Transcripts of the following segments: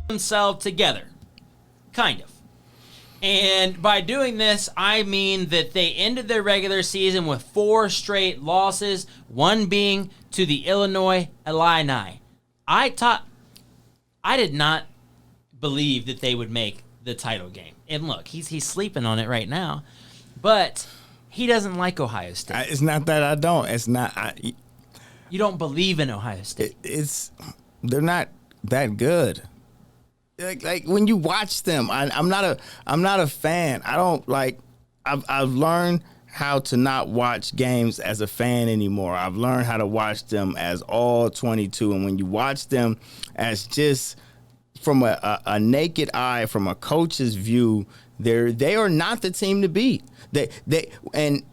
themselves together. Kind of. And by doing this, I mean that they ended their regular season with 4 straight losses, one being to the Illinois Illini. I did not believe that they would make the title game. And look, he's sleeping on it right now, but he doesn't like Ohio State. It's not that I don't. It's not. You don't believe in Ohio State. They're not that good. Like when you watch them, I'm not a fan. I don't like. I've learned how to not watch games as a fan anymore. I've learned how to watch them as all 22. And when you watch them as just from a naked eye, from a coach's view, they are not the team to beat. And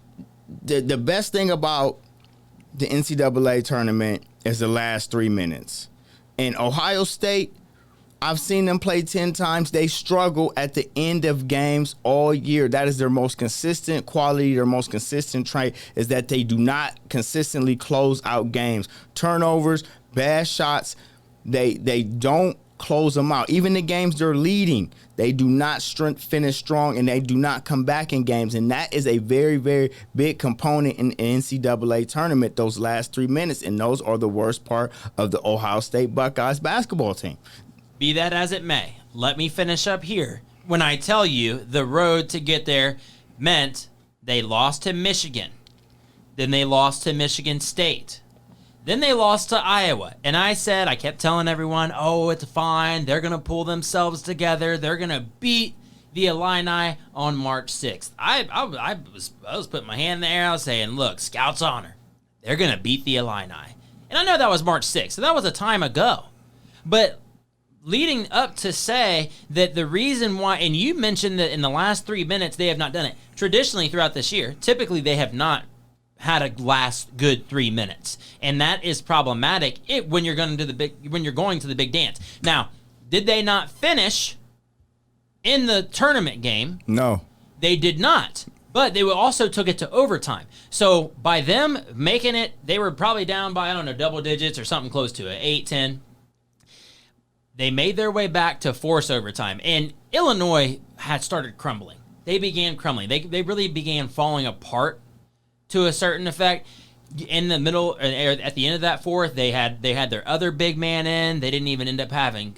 the best thing about the NCAA tournament is the last 3 minutes. And Ohio State, I've seen them play 10 times. They struggle at the end of games all year. That is their most consistent quality, their most consistent trait, is that they do not consistently close out games. Turnovers, bad shots, they don't close them out. Even the games they're leading, they do not finish strong, and they do not come back in games. And that is a very, very big component in the NCAA tournament, those last 3 minutes. And those are the worst part of the Ohio State Buckeyes basketball team. Be that as it may, let me finish up here. When I tell you the road to get there meant they lost to Michigan, then they lost to Michigan State, then they lost to Iowa. And I kept telling everyone, oh, it's fine. They're going to pull themselves together. They're going to beat the Illini on March 6th. I was putting my hand in the air. I was saying, look, Scouts honor. They're going to beat the Illini. And I know that was March 6th, so that was a time ago. But leading up to say that the reason why, and you mentioned that in the last 3 minutes they have not done it. Traditionally throughout this year, typically they have not had a last good 3 minutes, and that is problematic when you're going to the big dance. Now, did they not finish in the tournament game? No, they did not. But they also took it to overtime. So by them making it, they were probably down by, I don't know, double digits or something close to it, 8, 10. They made their way back to force overtime, and Illinois had started crumbling. They began crumbling. They really began falling apart to a certain effect. In the middle, at the end of that fourth, they had their other big man in. They didn't even end up having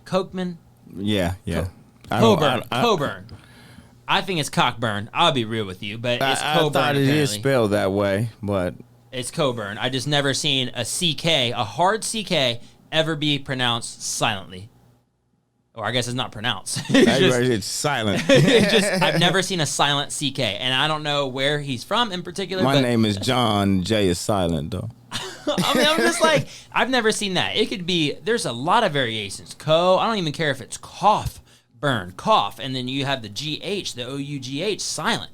Cockman. Yeah. Coburn. I think it's Cockburn. I'll be real with you, but it's Coburn. I thought it is spelled that way, but it's Coburn. I just never seen a CK, a hard CK, ever be pronounced silently. Or I guess it's not pronounced. It's silent. I've never seen a silent CK, and I don't know where he's from in particular. My name is John. J is silent, though. I mean, I'm just like, I've never seen that. It could be, there's a lot of variations. I don't even care if it's cough, and then you have the GH, the OUGH silent.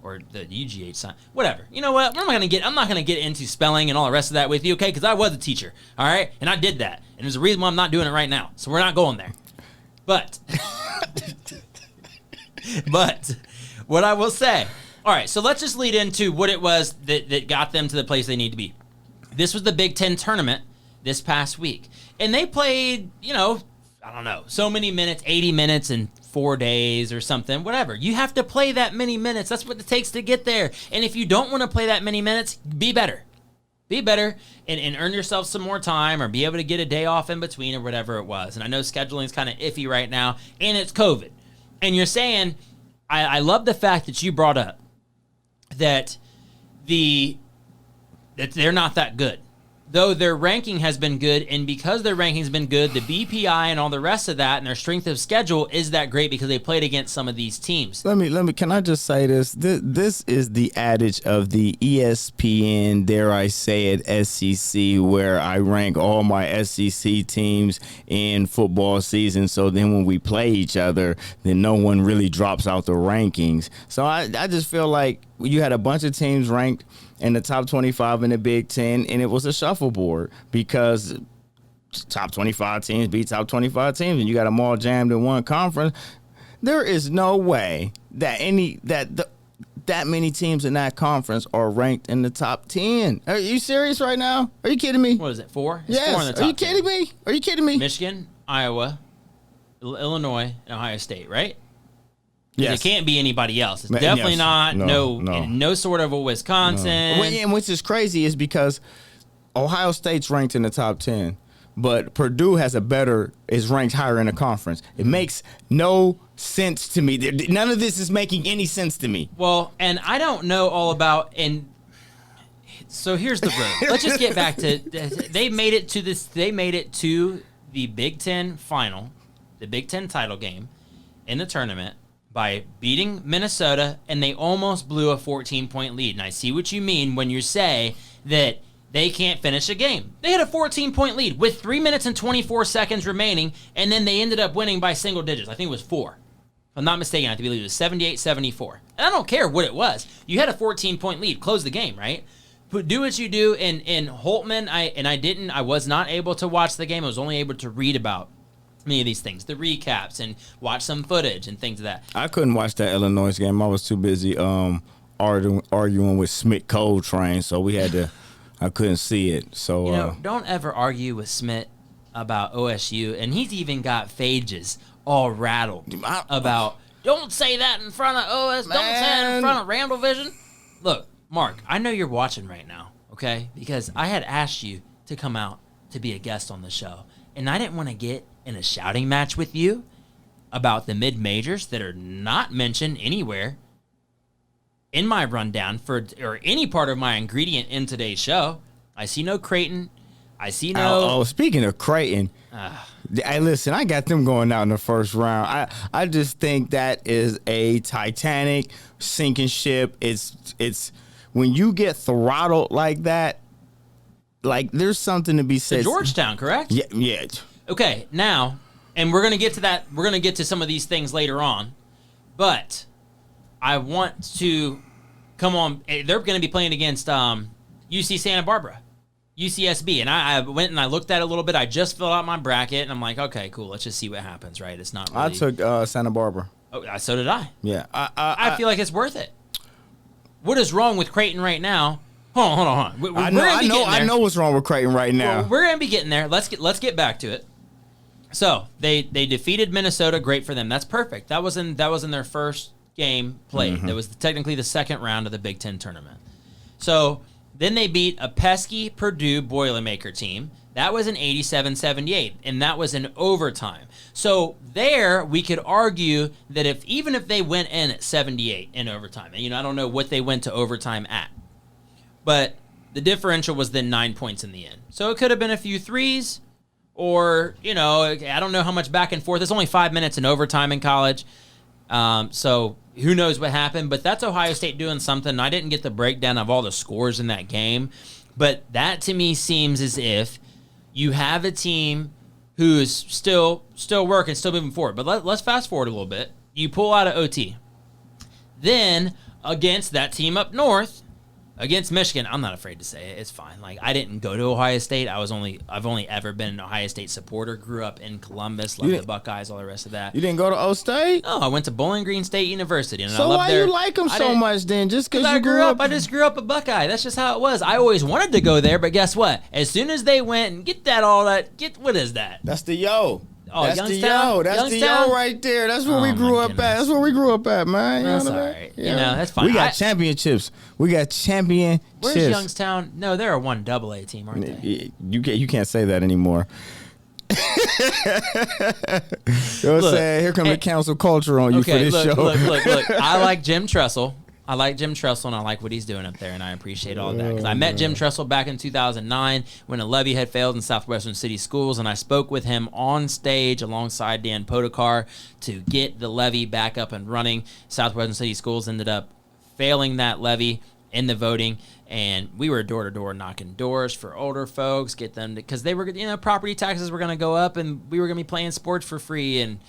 Or the UGH sign, whatever. You know what? I'm not gonna get into spelling and all the rest of that with you, okay? Because I was a teacher, all right, and I did that, and there's a reason why I'm not doing it right now. So we're not going there. But what I will say, all right. So let's just lead into what it was that got them to the place they need to be. This was the Big Ten tournament this past week, and they played, I don't know, so many minutes, 80 minutes in 4 days or something, whatever. You have to play that many minutes. That's what it takes to get there. And if you don't want to play that many minutes, be better. Be better and earn yourself some more time or be able to get a day off in between or whatever it was. And I know scheduling is kind of iffy right now, and it's COVID. And you're saying, I love the fact that you brought up that they're not that good. Though their ranking has been good, and because their ranking's been good, the BPI and all the rest of that and their strength of schedule is that great because they played against some of these teams. Let me. Can I just say this? This is the adage of the ESPN, dare I say it, SEC, where I rank all my SEC teams in football season. So then when we play each other, then no one really drops out the rankings. So I just feel like you had a bunch of teams ranked in the top 25 in the Big Ten, and it was a shuffleboard because top 25 teams beat top 25 teams, and you got them all jammed in one conference. There is no way that that many teams in that conference are ranked in the top 10. Are you serious right now? Are you kidding me? What is it, 4? It's yes. 4 in the top Are you kidding 10. me? Are you kidding me? Michigan? Iowa, Illinois, and Ohio State, right? Yes. It can't be anybody else. It's definitely not no sort of a Wisconsin. No. And which is crazy is because Ohio State's ranked in the top 10, but Purdue is ranked higher in the conference. It makes no sense to me. None of this is making any sense to me. Well, and I don't know all about so here's the road. Let's just get back to they made it to the Big Ten final, the Big Ten title game in the tournament by beating Minnesota, and they almost blew a 14-point lead. And I see what you mean when you say that they can't finish a game. They had a 14-point lead with 3 minutes and 24 seconds remaining, and then they ended up winning by single digits. I think it was 4. If I'm not mistaken, I believe it was 78-74. And I don't care what it was. You had a 14-point lead. Close the game, right? But do what you do. In Holtman, I was not able to watch the game. I was only able to read about many of these things, the recaps, and watch some footage and things of that. I couldn't watch that Illinois game. I was too busy arguing with Smith Coltrane, so I couldn't see it. So don't ever argue with Smith about OSU, and he's even got phages all rattled about don't say that in front of OS, don't say that in front of Randall Vision. Look, Mark, I know you're watching right now, okay? Because I had asked you to come out to be a guest on the show, and I didn't want to get in a shouting match with you about the mid-majors that are not mentioned anywhere in my rundown or any part of my ingredient in today's show. I see no Creighton. I see no... Oh, speaking of Creighton, hey, listen, I got them going out in the first round. I just think that is a Titanic sinking ship. It's when you get throttled like that, like there's something to be said. Georgetown, correct? Yeah. Okay, now, and we're going to get to that. We're going to get to some of these things later on. But I want to come on. They're going to be playing against UC Santa Barbara, UCSB. And I went and I looked at it a little bit. I just filled out my bracket, and I'm like, okay, cool. Let's just see what happens, right? It's not really... I took Santa Barbara. Oh, so did I. Yeah. I feel like it's worth it. What is wrong with Creighton right now? Hold on. I know what's wrong with Creighton right now. Well, we're going to be getting there. Let's get back to it. So they defeated Minnesota. Great for them. That's perfect. That was in their first game played. Mm-hmm. That was technically the second round of the Big Ten tournament. So then they beat a pesky Purdue Boilermaker team. That was an 87-78, and that was in overtime. So there we could argue that even if they went in at 78 in overtime, and I don't know what they went to overtime at, but the differential was then 9 points in the end. So it could have been a few threes. Or, I don't know how much back and forth. It's only 5 minutes in overtime in college. So who knows what happened. But that's Ohio State doing something. I didn't get the breakdown of all the scores in that game. But that to me seems as if you have a team who's still working, still moving forward. But let's fast forward a little bit. You pull out of OT. Then against that team up north, against Michigan, I'm not afraid to say it. It's fine. Like, I didn't go to Ohio State. I've only ever been an Ohio State supporter. Grew up in Columbus, loved the Buckeyes, all the rest of that. You didn't go to O State? No, I went to Bowling Green State University. And so why you like them so much then? Just because you grew up? I just grew up a Buckeye. That's just how it was. I always wanted to go there, but guess what? As soon as they went and what is that? That's the yo. Oh, that's Youngstown? That's the yo right there. That's where we grew up at. That's where we grew up at, man. That's all right. That's fine. We got championships. Where's Youngstown? No, they're a 1AA team, aren't they? You can't say that anymore. You know what I'm saying? Here comes the council culture on you for this show. Look. I like Jim Tressel. And I like what he's doing up there, and I appreciate all that. Because I met Jim Tressel back in 2009 when a levy had failed in Southwestern City Schools, and I spoke with him on stage alongside Dan Podokar to get the levy back up and running. Southwestern City Schools ended up failing that levy in the voting, and we were door-to-door knocking doors for older folks, get them because they were, property taxes were going to go up, and we were going to be playing sports for free, and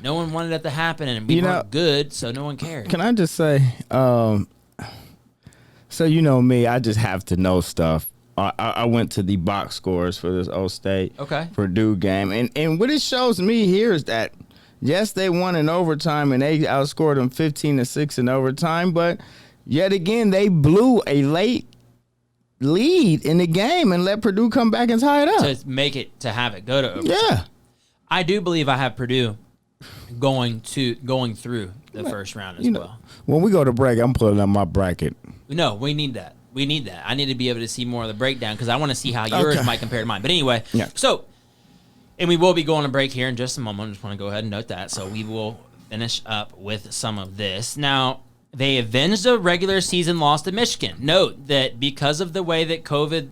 no one wanted it to happen, and we weren't good, so no one cared. Can I just say, so me, I just have to know stuff. I went to the box scores for this O State Purdue game, and what it shows me here is that, yes, they won in overtime, and they outscored them 15-6 in overtime, but yet again, they blew a late lead in the game and let Purdue come back and tie it up. To have it go to overtime. Yeah. I do believe I have Purdue going through the first round as well. When we go to break, I'm pulling up my bracket. No, we need that. I need to be able to see more of the breakdown because I want to see how yours might compare to mine. But anyway, so, and we will be going to break here in just a moment. I just want to go ahead and note that. So we will finish up with some of this. Now, they avenged a regular season loss to Michigan. Note that because of the way that COVID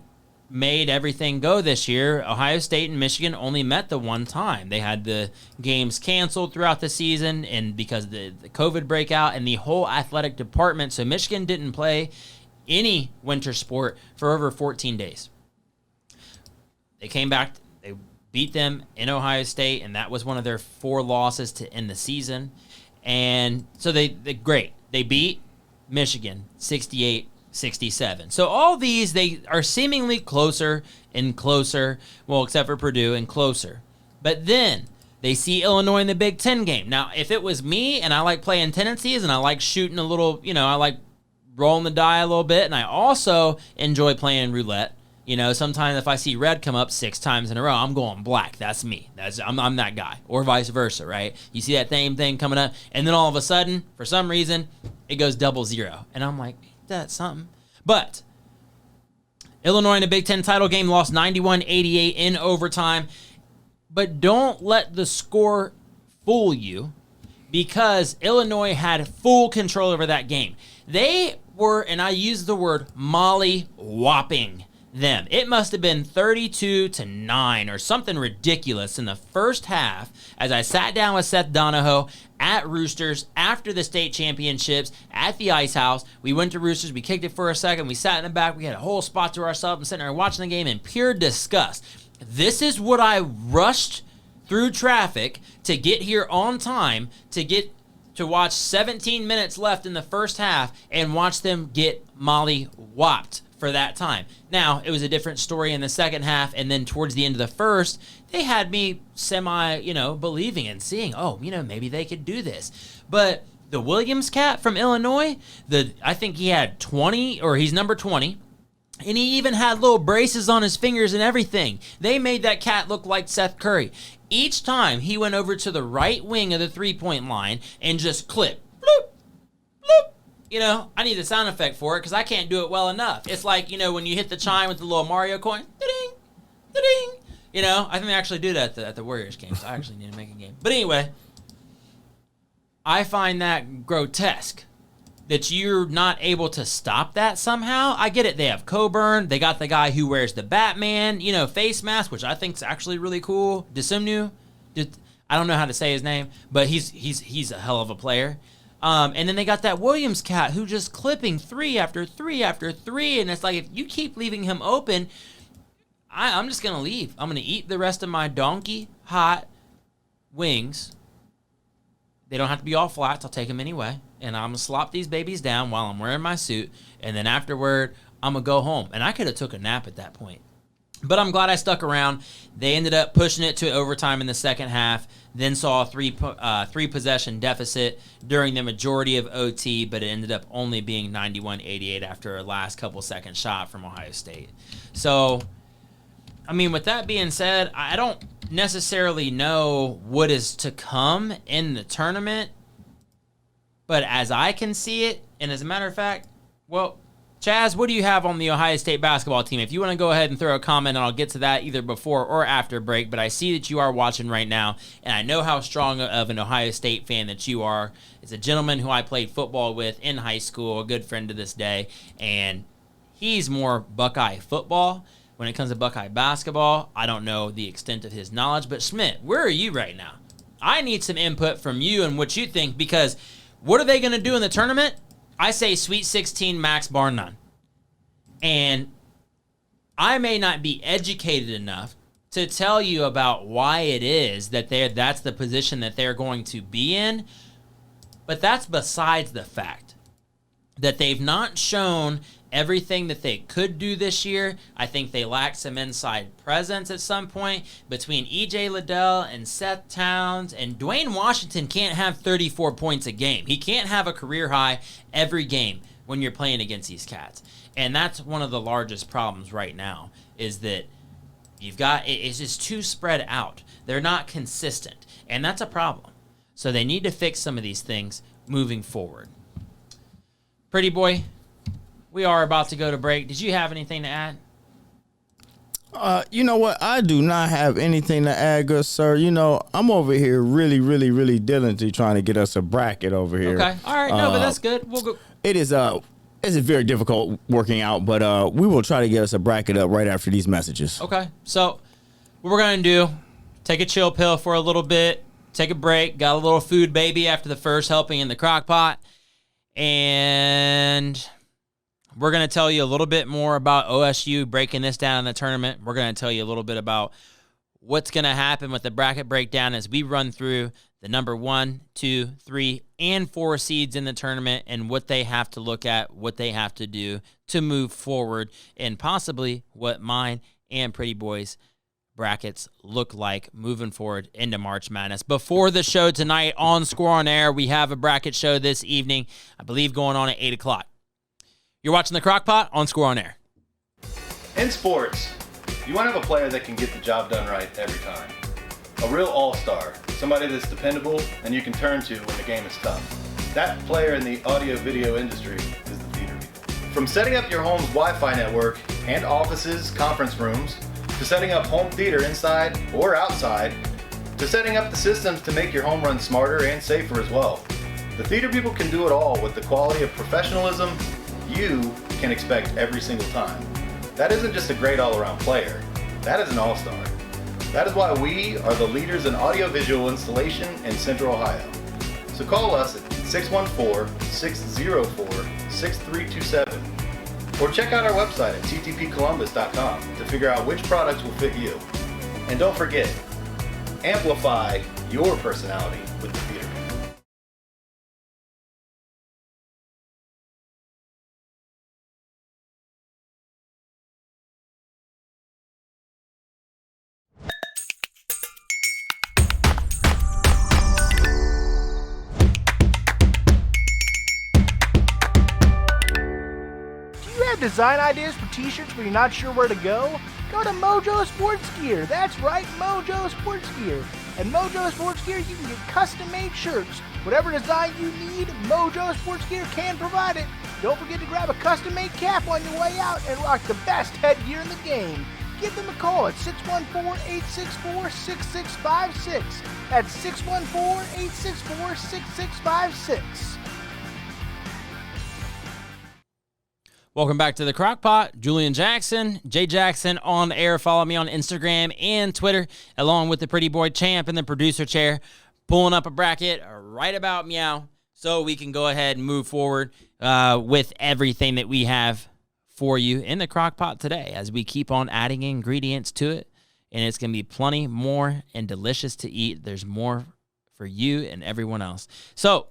made everything go this year, Ohio State and Michigan only met the one time. They had the games canceled throughout the season and because of the COVID breakout and the whole athletic department. So Michigan didn't play any winter sport for over 14 days. They came back, they beat them in Ohio State, and that was one of their 4 losses to end the season. And so they beat Michigan 68-67. So all these, they are seemingly closer and closer, well, except for Purdue, and closer. But then they see Illinois in the Big Ten game. Now, if it was me and I like playing tendencies and I like shooting a little, I like rolling the die a little bit, and I also enjoy playing roulette. Sometimes if I see red come up 6 times in a row, I'm going black. That's me. I'm that guy. Or vice versa, right? You see that same thing coming up, and then all of a sudden, for some reason, it goes 0-0. And I'm like, that's something. But Illinois in the Big Ten title game lost 91-88 in overtime. But don't let the score fool you because Illinois had full control over that game. They were, and I use the word molly-whopping them. It must have been 32-9 or something ridiculous in the first half as I sat down with Seth Donahoe at Roosters after the state championships at the Ice House. We went to Roosters. We kicked it for a second. We sat in the back. We had a whole spot to ourselves and sitting there watching the game in pure disgust. This is what I rushed through traffic to get here on time to watch 17 minutes left in the first half and watch them get molly-whopped for that time. Now, it was a different story in the second half, and then towards the end of the first, they had me believing and seeing, maybe they could do this. But the Williams cat from Illinois, I think he had 20, or he's number 20, and he even had little braces on his fingers and everything. They made that cat look like Seth Curry. Each time he went over to the right wing of the three-point line and just clipped, bloop, bloop. I need a sound effect for it because I can't do it well enough. It's like, when you hit the chime with the little Mario coin, da-ding, da-ding. I think they actually do that at the Warriors game, so I actually need to make a game. But anyway, I find that grotesque that you're not able to stop that somehow. I get it. They have Coburn. They got the guy who wears the Batman, face mask, which I think is actually really cool. Desumnu. I don't know how to say his name, but he's a hell of a player. And then they got that Williams cat who just clipping 3 after 3 after 3. And it's like, if you keep leaving him open, I'm just going to leave. I'm going to eat the rest of my donkey hot wings. They don't have to be all flats. I'll take them anyway. And I'm going to slop these babies down while I'm wearing my suit. And then afterward, I'm going to go home. And I could have took a nap at that point. But I'm glad I stuck around. They ended up pushing it to overtime in the second half, then saw a three-possession deficit during the majority of OT, but it ended up only being 91-88 after a last couple-second shot from Ohio State. So, with that being said, I don't necessarily know what is to come in the tournament, but as I can see it, and as a matter of fact, Chaz, what do you have on the Ohio State basketball team? If you want to go ahead and throw a comment, and I'll get to that either before or after break, but I see that you are watching right now, and I know how strong of an Ohio State fan that you are. It's a gentleman who I played football with in high school, a good friend to this day, and he's more Buckeye football. When it comes to Buckeye basketball, I don't know the extent of his knowledge, but Schmidt, where are you right now? I need some input from you and what you think, because what are they going to do in the tournament? I say Sweet 16 max bar none. And I may not be educated enough to tell you about why it is that that's the position that they're going to be in, but that's besides the fact that they've not shown everything that they could do this year. I think they lack some inside presence at some point between E.J. Liddell and Seth Towns, and Dwayne Washington can't have 34 points a game. He can't have a career high every game when you're playing against these cats. And that's one of the largest problems right now, is that it's just too spread out. They're not consistent, and that's a problem. So they need to fix some of these things moving forward. Pretty boy, we are about to go to break. Did you have anything to add? You know what? I do not have anything to add, good sir. You know, I'm over here really, really, really diligently trying to get us a bracket over here. Okay. All right. No, but that's good. We'll go. It's very difficult working out, but we will try to get us a bracket up right after these messages. Okay. So what we're going to do, take a chill pill for a little bit, take a break, got a little food baby after the first helping in the crock pot, and we're going to tell you a little bit more about OSU breaking this down in the tournament. We're going to tell you a little bit about what's going to happen with the bracket breakdown as we run through the number 1, 2, 3, and 4 seeds in the tournament and what they have to look at, what they have to do to move forward, and possibly what mine and Pretty Boy's brackets look like moving forward into March Madness. Before the show tonight on Score on Air, we have a bracket show this evening, I believe going on at 8 o'clock. You're watching the Crockpot on Score on Air. In sports, you want to have a player that can get the job done right every time. A real all-star, somebody that's dependable and you can turn to when the game is tough. That player in the audio-video industry is the theater people. From setting up your home's Wi-Fi network and offices, conference rooms, to setting up home theater inside or outside, to setting up the systems to make your home run smarter and safer as well. The theater people can do it all with the quality of professionalism you can expect every single time. That isn't just a great all-around player. That is an all-star. That is why we are the leaders in audiovisual installation in Central Ohio. So call us at 614-604-6327 or check out our website at ttpcolumbus.com to figure out which products will fit you. And don't forget, amplify your personality with the theater. Design ideas for t-shirts but you're not sure where to go? Go to Mojo Sports Gear. That's right, Mojo Sports Gear. At Mojo Sports Gear, you can get custom-made shirts. Whatever design you need, Mojo Sports Gear can provide it. Don't forget to grab a custom-made cap on your way out and rock the best headgear in the game. Give them a call at 614-864-6656. That's 614-864-6656. Welcome back to the Crockpot. Julian Jackson, Jay Jackson on air. Follow me on Instagram and Twitter, along with the Pretty Boy Champ in the producer chair, pulling up a bracket right about meow so we can go ahead and move forward with everything that we have for you in the Crockpot today as we keep on adding ingredients to it, and it's going to be plenty more and delicious to eat. There's more for you and everyone else. So,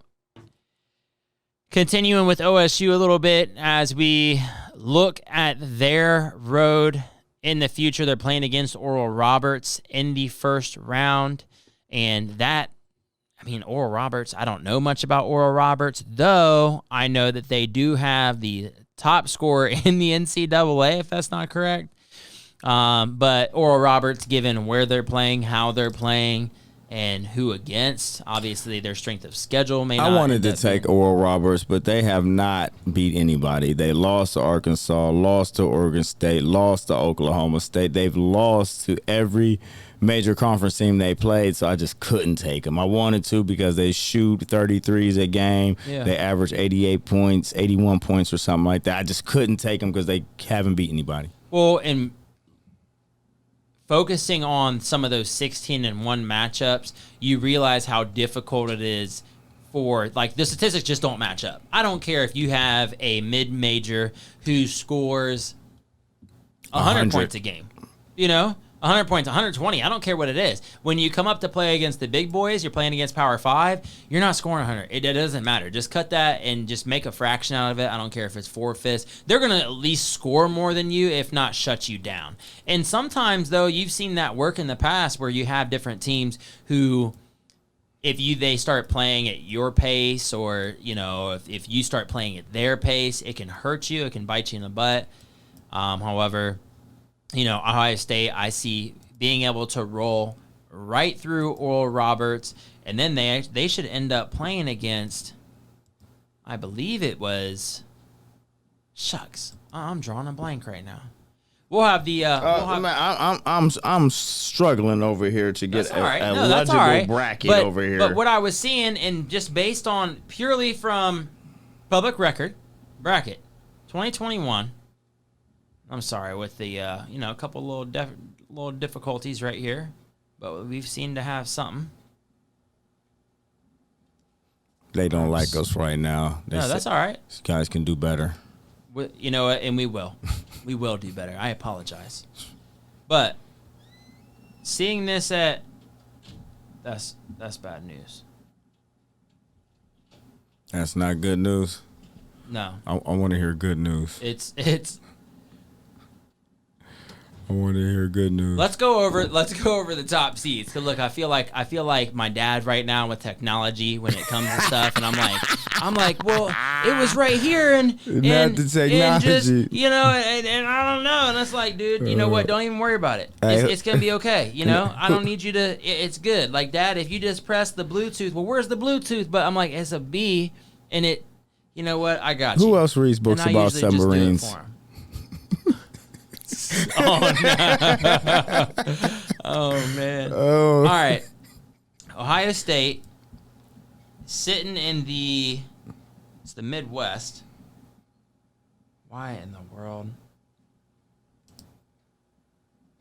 continuing with OSU a little bit as we look at their road in the future. They're playing against Oral Roberts in the first round. And Oral Roberts, I don't know much about Oral Roberts, though I know that they do have the top scorer in the NCAA, if that's not correct. But Oral Roberts, given where they're playing, how they're playing, and who against. Obviously, their strength of schedule may not. I wanted to take Oral Roberts, but they have not beat anybody. They lost to Arkansas, lost to Oregon State, lost to Oklahoma State. They've lost to every major conference team they played, so I just couldn't take them. I wanted to because they shoot 33s a game. Yeah. They average 88 points, 81 points or something like that. I just couldn't take them because they haven't beat anybody. Well, and focusing on some of those 16-1 matchups, you realize how difficult it is for, the statistics just don't match up. I don't care if you have a mid-major who scores 100 points a game, 100 points, 120. I don't care what it is. When you come up to play against the big boys, you're playing against Power 5, you're not scoring 100. It doesn't matter. Just cut that and just make a fraction out of it. I don't care if it's 4/5. They're going to at least score more than you, if not shut you down. And sometimes, though, you've seen that work in the past where you have different teams who, if they start playing at your pace, or, if you start playing at their pace, it can hurt you. It can bite you in the butt. However, Ohio State, I see being able to roll right through Oral Roberts, and then they should end up playing against, I believe it was, shucks, I'm drawing a blank right now. We'll have the. Man, I'm struggling over here to get right. a that's legible all right. bracket but, over here. But what I was seeing, and just based on purely from public record bracket, 2021. I'm sorry with the a couple little difficulties right here, but we've seemed to have something. They don't like us right now. No, that's all right. These guys can do better. You know what? And we will. We will do better. I apologize. But seeing this that's bad news. That's not good news. No. I want to hear good news. It's I want to hear good news. Let's go over the top seeds. 'Cause look, I feel like my dad right now with technology when it comes to stuff, and I'm like, well, it was right here, and not the technology, and just, and I don't know, and it's like, dude, you know what? Don't even worry about it. It's gonna be okay. I don't need you to. It's good. Like, Dad, if you just press the Bluetooth, well, where's the Bluetooth? But I'm like, it's a B, and it. You know what? I got you. Who else reads books about submarines? Oh, no. Oh, man. Oh. All right. Ohio State sitting in the Midwest. Why in the world?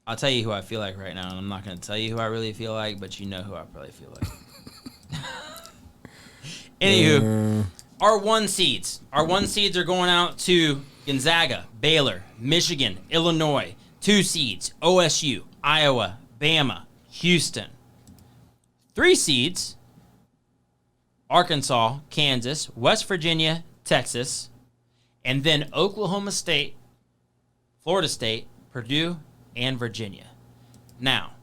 I'll tell you who I feel like right now, and I'm not going to tell you who I really feel like, but you know who I probably feel like. Anywho, our 1 seeds. Our 1 seeds are going out to Gonzaga, Baylor, Michigan, Illinois. 2 seeds, OSU, Iowa, Bama, Houston. 3 seeds, Arkansas, Kansas, West Virginia, Texas, and then Oklahoma State, Florida State, Purdue, and Virginia. Now,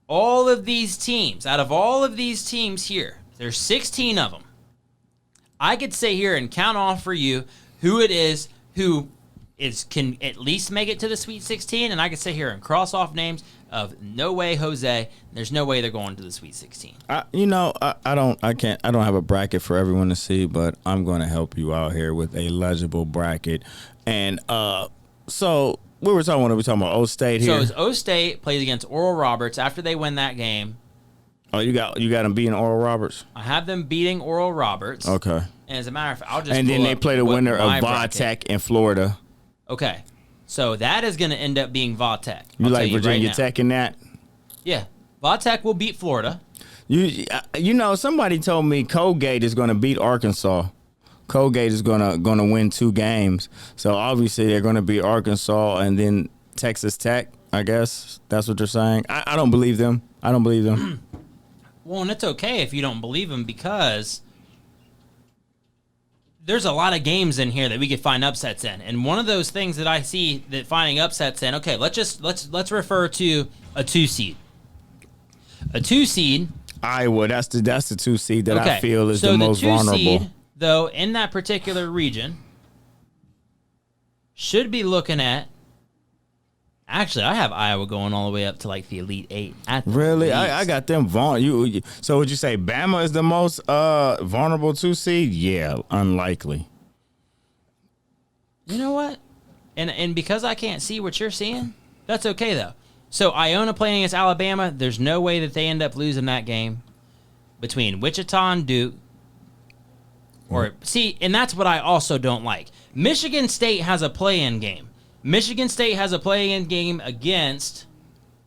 all of these teams, out of all of these teams here, there's 16 of them. I could sit here and count off for you who it is who can at least make it to the Sweet 16, and I could sit here and cross off names of no way Jose. There's no way they're going to the Sweet 16. I don't have a bracket for everyone to see, but I'm going to help you out here with a legible bracket. And so we were talking about O State here. So as O State plays against Oral Roberts after they win that game. Oh, you got them beating Oral Roberts? I have them beating Oral Roberts. Okay. And as a matter of fact, I'll just and then they play the winner of Va-Tech in Florida. Okay. So that is going to end up being Va-Tech. You like Virginia Tech in that? Yeah. Va-Tech will beat Florida. Somebody told me Colgate is going to beat Arkansas. Colgate is going to win 2 games. So obviously they're going to beat Arkansas and then Texas Tech, I guess. That's what they're saying. I don't believe them. Well, and it's okay if you don't believe them because there's a lot of games in here that we could find upsets in. And one of those things that I see that finding upsets in, okay, let's refer to a 2 seed. A 2 seed. Iowa, that's the 2 seed that I feel is the most vulnerable. Seed, though, in that particular region, should be looking at. Actually, I have Iowa going all the way up to like the Elite 8. Really? I got them vulnerable. So would you say Bama is the most vulnerable 2 seed? Yeah, unlikely. You know what? And because I can't see what you're seeing, that's okay though. So Iona playing against Alabama, there's no way that they end up losing that game between Wichita and Duke. And that's what I also don't like. Michigan State has a play-in game. Michigan State has a play-in game against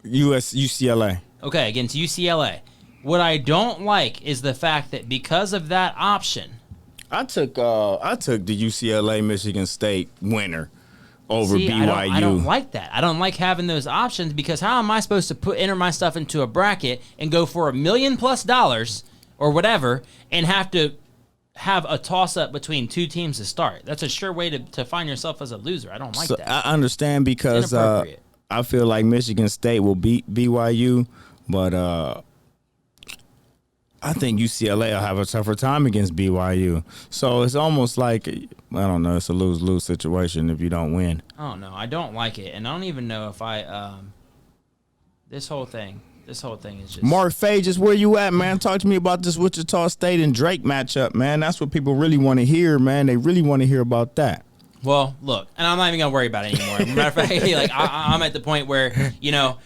UCLA. Okay, against UCLA. What I don't like is the fact that because of that option, I took the UCLA Michigan State winner over BYU. I don't like that. I don't like having those options because how am I supposed to enter my stuff into a bracket and go for $1 million+ or whatever and have to have a toss-up between 2 teams to start? That's a sure way to find yourself as a loser. I don't like that. I understand because I feel like Michigan State will beat BYU, but I think UCLA will have a tougher time against BYU. So it's almost like, I don't know, it's a lose-lose situation if you don't win. Oh, no, I don't like it. And I don't even know if this whole thing, This whole thing is just... Mark Fages, where you at, man? Talk to me about this Wichita State and Drake matchup, man. That's what people really want to hear, man. They really want to hear about that. Well, look, and I'm not even going to worry about it anymore. Matter of fact, like, I'm at the point where, you know,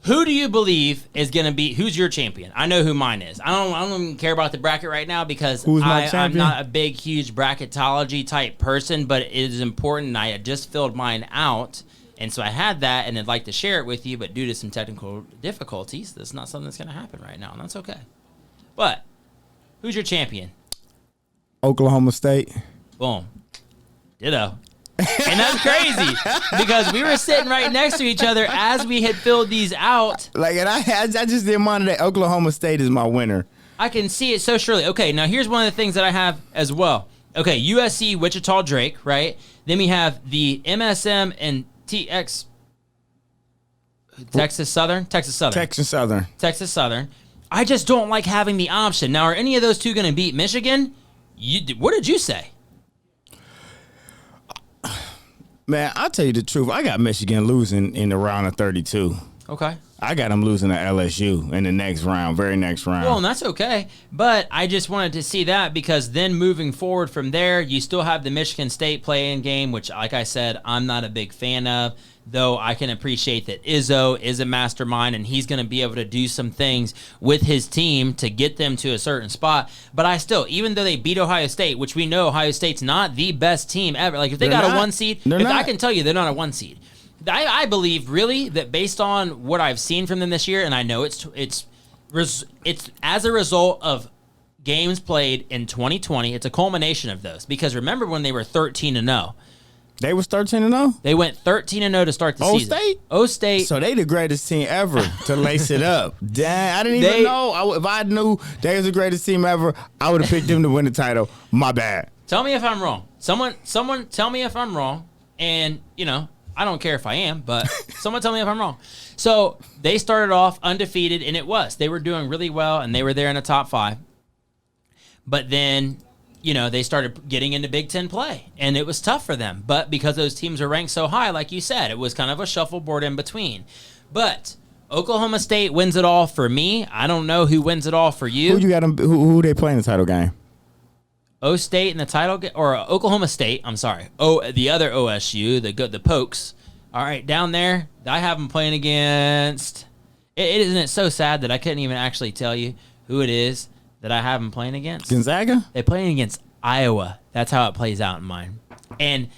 who do you believe is going to be, who's your champion? I know who mine is. I don't even care about the bracket right now because I'm not a big, huge bracketology type person, but it is important. I had just filled mine out. And so I had that, and I'd like to share it with you, but due to some technical difficulties, that's not something that's going to happen right now, and that's okay. But who's your champion? Oklahoma State. Boom. Ditto. And that's crazy because we were sitting right next to each other as we had filled these out. Like, and I just didn't mind that Oklahoma State is my winner. I can see it so surely. Okay, now here's one of the things that I have as well. Okay, USC, Wichita, Drake, right? Then we have the MSM and Texas Southern. I just don't like having the option. Now, are any of those two going to beat Michigan? What did you say? Man, I'll tell you the truth. I got Michigan losing in the round of 32. Okay. I got them losing to LSU in the next round, very next round. Well, and that's okay. But I just wanted to see that because then moving forward from there, you still have the Michigan State play-in game, which, like I said, I'm not a big fan of, though I can appreciate that Izzo is a mastermind and he's going to be able to do some things with his team to get them to a certain spot. But I still, even though they beat Ohio State, which we know Ohio State's not the best team ever. Like, if they got a 1 seed, I can tell you they're not a 1 seed. I believe really that based on what I've seen from them this year, and I know it's as a result of games played in 2020. It's a culmination of those because remember when they were 13-0. They was 13-0. They went 13-0 to start the season. O State. So they the greatest team ever to lace it up. Damn, I didn't even know. If I knew they was the greatest team ever, I would have picked them to win the title. My bad. Tell me if I'm wrong. Someone tell me if I'm wrong. And you know. I don't care if I am, but someone tell me if I'm wrong. So they started off undefeated, and they were doing really well, and they were there in the top 5. But then, you know, they started getting into Big Ten play, and it was tough for them. But because those teams are ranked so high, like you said, it was kind of a shuffleboard in between. But Oklahoma State wins it all for me. I don't know who wins it all for you. Who you got them? Who they play in the title game? O State in the title or Oklahoma State. I'm sorry. The other OSU, the Pokes. All right, down there, I have them playing against. Isn't it so sad that I couldn't even actually tell you who it is that I have them playing against? Gonzaga. They're playing against Iowa. That's how it plays out in mine, and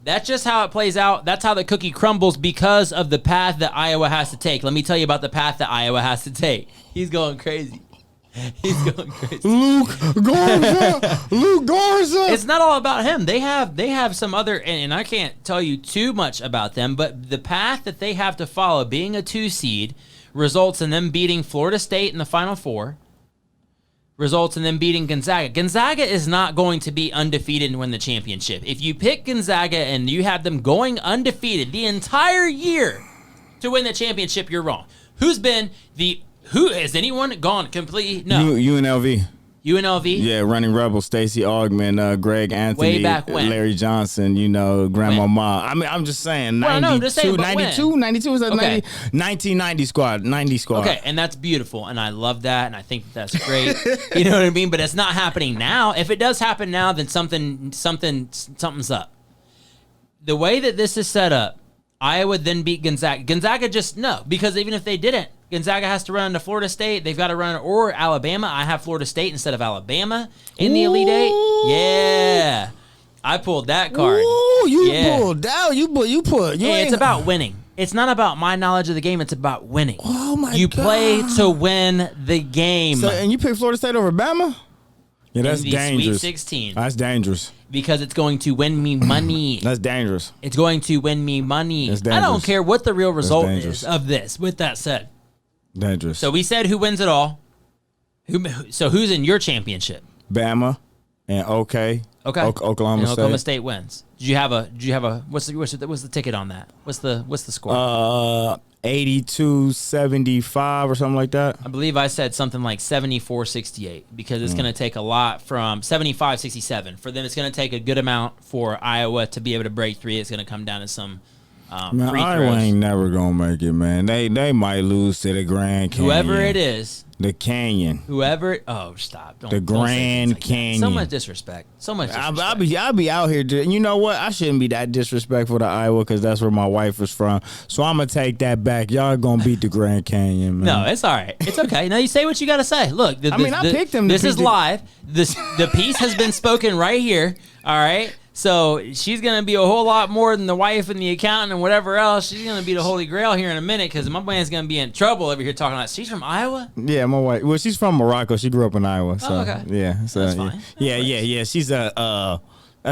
that's just how it plays out. That's how the cookie crumbles because of the path that Iowa has to take. Let me tell you about the path that Iowa has to take. He's going crazy. He's going crazy. Luke Garza. It's not all about him. They have some other, and I can't tell you too much about them, but the path that they have to follow, being a 2 seed, results in them beating Florida State in the Final Four, results in them beating Gonzaga. Gonzaga is not going to be undefeated and win the championship. If you pick Gonzaga and you have them going undefeated the entire year to win the championship, you're wrong. Who has anyone gone completely? No. UNLV. UNLV? Yeah, Running Rebel, Stacey Augman, Greg Anthony, way back when. Larry Johnson, Grandma Ma. I mean, I'm just saying, 92 was that 1990 squad, 90 squad. Okay, and that's beautiful, and I love that, and I think that's great. You know what I mean? But it's not happening now. If it does happen now, then something's up. The way that this is set up, Iowa then beat Gonzaga. Gonzaga because even if they didn't, Gonzaga has to run into Florida State. They've got to run or Alabama. I have Florida State instead of Alabama in the Elite Eight. Yeah, I pulled that card. Ooh, pulled out. It's about winning. It's not about my knowledge of the game. It's about winning. Oh my God! You play to win the game. So, and you pick Florida State over Bama? Yeah, that's dangerous. Sweet 16. That's dangerous. Because it's going to win me money. That's dangerous. It's going to win me money. That's dangerous. I don't care what the real result is of this. With that said. Dangerous. So we said who wins it all. So who's in your championship? Bama and Oklahoma State. Oklahoma State wins. Did you have a what's the ticket on that? What's the score? 82-75 or something like that. I believe I said something like 74-68 because it's going to take a lot from 75-67. For them, it's going to take a good amount for Iowa to be able to break 3. It's going to come down to some Man, free Iowa throws. ain't never gonna make it, man. They might lose to the Grand Canyon. Whoever it is, the Canyon. Stop! The Grand Canyon. So much disrespect. So much disrespect. I'll be out here. And you know what? I shouldn't be that disrespectful to Iowa because that's where my wife is from. So I'm gonna take that back. Y'all gonna beat the Grand Canyon, man. No, it's all right. It's okay. Now you say what you got to say. Look, I picked them. This is live. The piece has been spoken right here. All right. So she's going to be a whole lot more than the wife and the accountant and whatever else. She's going to be the Holy Grail here in a minute because my man's going to be in trouble over here talking about. She's from Iowa? Yeah, my wife. Well, she's from Morocco. She grew up in Iowa. So, okay. Yeah. So, That's fine. Yeah. She's I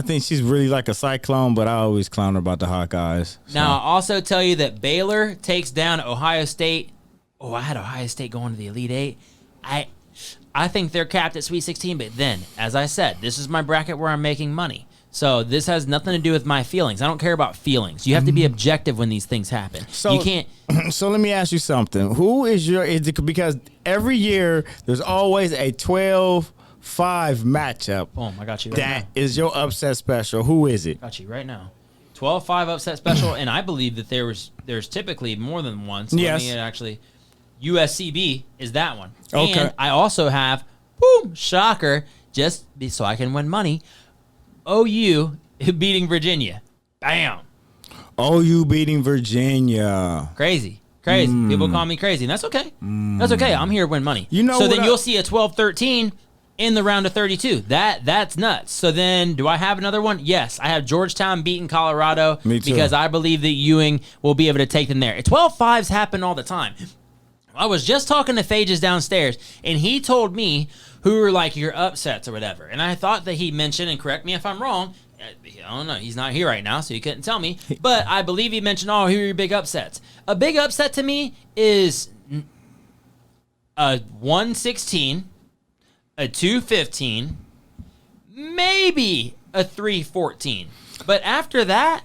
think she's really like a Cyclone, but I always clown her about the Hawkeyes. So. Now, I'll also tell you that Baylor takes down Ohio State. Oh, I had Ohio State going to the Elite Eight. I think they're capped at Sweet 16, but then, as I said, this is my bracket where I'm making money. So this has nothing to do with my feelings. I don't care about feelings. You have to be objective when these things happen. So you can't. So let me ask you something. Who is because every year there's always a 12-5 matchup. Boom, I got you right That now. is your upset special. Who is it? Got you right now. 12-5 upset special, and I believe that there's typically more than one. So yes. Let me actually, USCB is that one. Okay. And I also have, boom, shocker, just so I can win money, OU beating Virginia. Bam. OU beating Virginia. Crazy. People call me crazy, and that's okay. That's okay. I'm here to win money. You know so what then you'll see a 12-13 in the round of 32. That's nuts. So then do I have another one? Yes. I have Georgetown beating Colorado. Me too. Because I believe that Ewing will be able to take them there. 12-5s happen all the time. I was just talking to Phages downstairs, and he told me who were like your upsets or whatever. And I thought that he mentioned, and correct me if I'm wrong, I don't know, he's not here right now, so he couldn't tell me, but I believe he mentioned, who are your big upsets? A big upset to me is a 116, a 215, maybe a 314. But after that,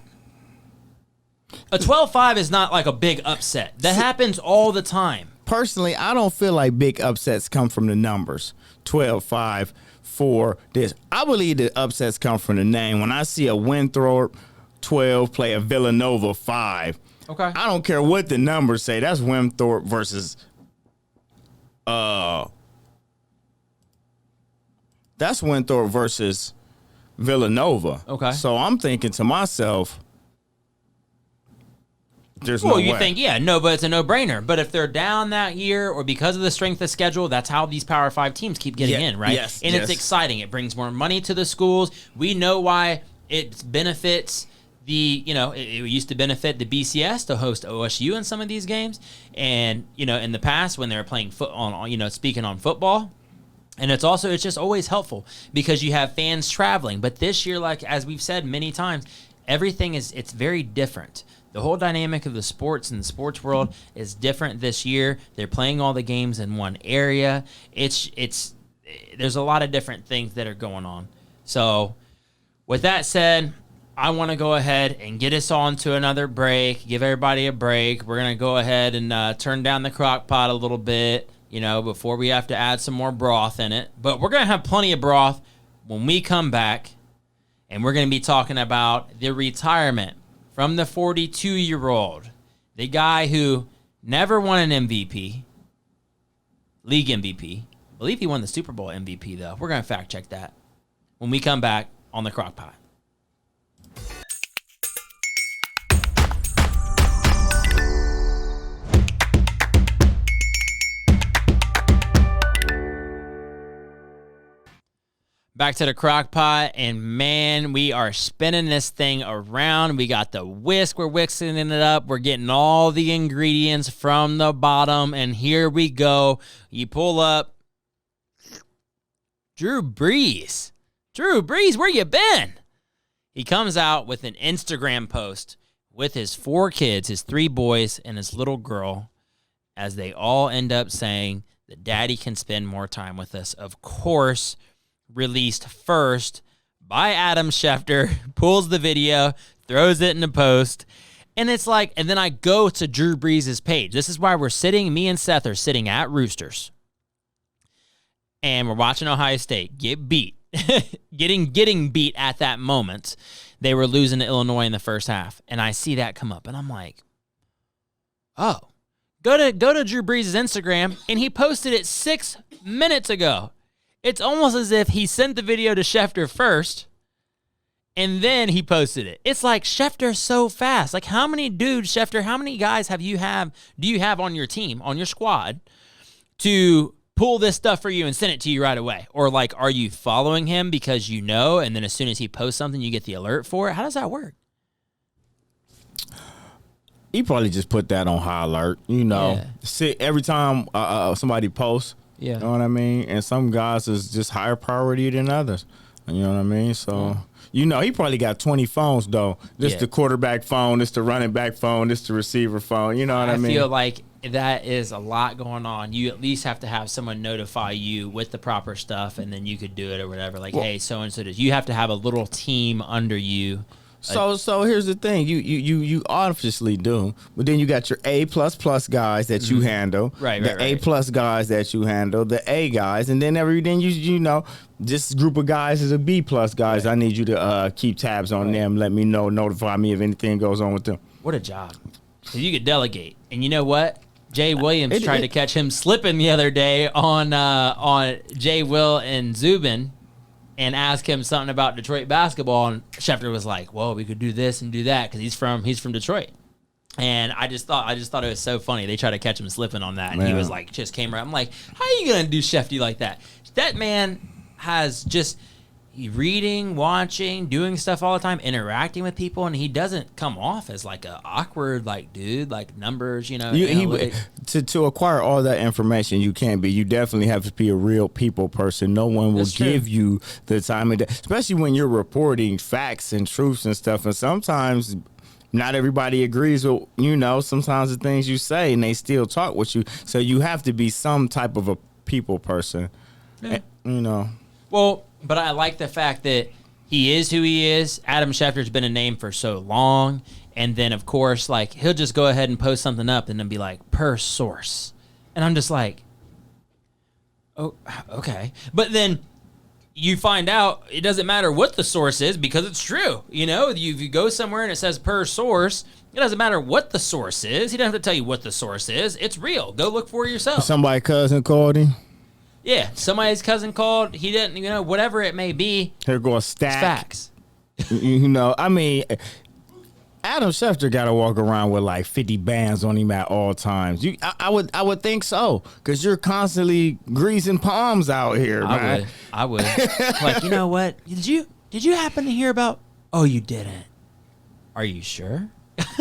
a 12-5 is not like a big upset. That happens all the time. Personally, I don't feel like big upsets come from the numbers. 12-5 for this. I believe the upsets come from the name. When I see a Winthrop 12 play a Villanova 5, Okay. I don't care what the numbers say. That's Winthrop versus that's Winthrop versus Villanova. Okay. So I'm thinking to myself, there's Well, no you way. think, but it's a no-brainer. But if they're down that year or because of the strength of schedule, that's how these Power 5 teams keep getting in, right? Yes, and it's exciting. It brings more money to the schools. We know why it benefits it used to benefit the BCS to host OSU in some of these games. And, in the past when they were playing speaking on football. And it's just always helpful because you have fans traveling. But this year, like as we've said many times, it's very different. The whole dynamic of the sports and the sports world is different this year. They're playing all the games in one area. There's a lot of different things that are going on. So with that said, I want to go ahead and get us on to another break, give everybody a break. We're going to go ahead and turn down the crock pot a little bit, before we have to add some more broth in it. But we're going to have plenty of broth when we come back, and we're going to be talking about the retirement from the 42-year-old, the guy who never won an MVP, league MVP. I believe he won the Super Bowl MVP, though. We're going to fact check that when we come back on the Crock Pot. Back to the crock pot, and man, we are spinning this thing around. We got the whisk, we're whisking it up. We're getting all the ingredients from the bottom, and here we go. You pull up Drew Brees. Drew Brees, where you been? He comes out with an Instagram post with his 4 kids, his 3 boys, and his little girl, as they all end up saying that daddy can spend more time with us. Of course, released first by Adam Schefter, pulls the video, throws it in the post, and it's like, and then I go to Drew Brees' page. This is why me and Seth are sitting at Roosters, and we're watching Ohio State get beat getting beat at that moment. They were losing to Illinois in the first half, and I see that come up, and I'm like, oh, go to Drew Brees' Instagram, and he posted it 6 minutes ago. It's almost as if he sent the video to Schefter first, and then he posted it. It's like Schefter's so fast. Like, how many dudes, Schefter, how many guys do you have on your team, on your squad, to pull this stuff for you and send it to you right away? Or, like, are you following him because you know, and then as soon as he posts something, you get the alert for it? How does that work? He probably just put that on high alert, you know. Yeah. See, every time somebody posts, Yeah. you know what I mean? And some guys is just higher priority than others. You know what I mean? So, you know, he probably got 20 phones, though. This the quarterback phone, this the running back phone, this the receiver phone. You know what I mean? I feel like that is a lot going on. You at least have to have someone notify you with the proper stuff, and then you could do it or whatever. Like, hey, so-and-so does. You have to have a little team under you. So here's the thing. You obviously do, but then you got your A++ guys that you handle. Right. The A+ guys that you handle, the A guys, and then you know, this group of guys is a B+ guys. Right. I need you to keep tabs on them, let me know, notify me if anything goes on with them. What a job. 'Cause you could delegate. And you know what? Jay Williams tried to catch him slipping the other day on Jay Will and Zubin, and ask him something about Detroit basketball, and Schefter was like, "Well, we could do this and do that because he's from Detroit." And I just thought it was so funny. They tried to catch him slipping on that, and he was like, just came around. I'm like, "How are you gonna do Shefty like that?" That man has just reading, watching, doing stuff all the time, interacting with people, and he doesn't come off as like a awkward like dude, like numbers, you know. To acquire all that information, you can't be. You definitely have to be a real people person. No one will give you the time of day, especially when you're reporting facts and truths and stuff. And sometimes not everybody agrees with, you know, sometimes the things you say, and they still talk with you. So you have to be some type of a people person, you know. Well, but I like the fact that he is who he is. Adam Schefter's been a name for so long. And then, of course, like, he'll just go ahead and post something up and then be like, per source. And I'm just like, oh, okay. But then you find out it doesn't matter what the source is because it's true. You know, if you go somewhere and it says per source, it doesn't matter what the source is. He doesn't have to tell you what the source is. It's real. Go look for it yourself. Somebody's cousin called him. Yeah, somebody's cousin called. He didn't, you know, whatever it may be. Here go a stack. Facts. You know, I mean, Adam Schefter got to walk around with like 50 bands on him at all times. I would think so, because you're constantly greasing palms out here, man. I would. Like, you know what? Did you happen to hear about? Oh, you didn't. Are you sure?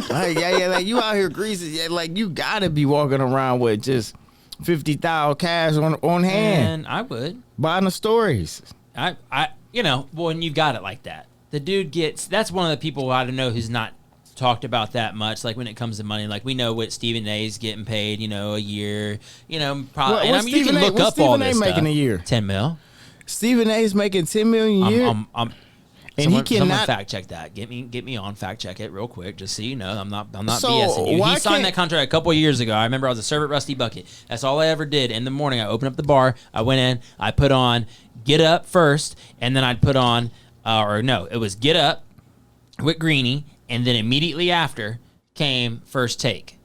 Yeah. Like, you out here greasing. Yeah, like, you got to be walking around with just 50,000 cash on hand. And I would. Buying the stories. I you know, when you got it like that. The dude that's one of the people I don't know who's not talked about that much, like when it comes to money. Like, we know what Stephen A's getting paid, you know, a year, you know, probably. Well, you can look up all this stuff. Making a year? 10 mil. Stephen A's making 10 million a year? And he cannot. Someone fact check that. Get me on. Fact check it real quick, just so you know. I'm not BSing you. He signed that contract a couple of years ago. I remember I was a server at Rusty Bucket. That's all I ever did. In the morning, I opened up the bar. I went in. I put on Get Up first, and then I'd put on, it was Get Up with Greeny, and then immediately after came First Take.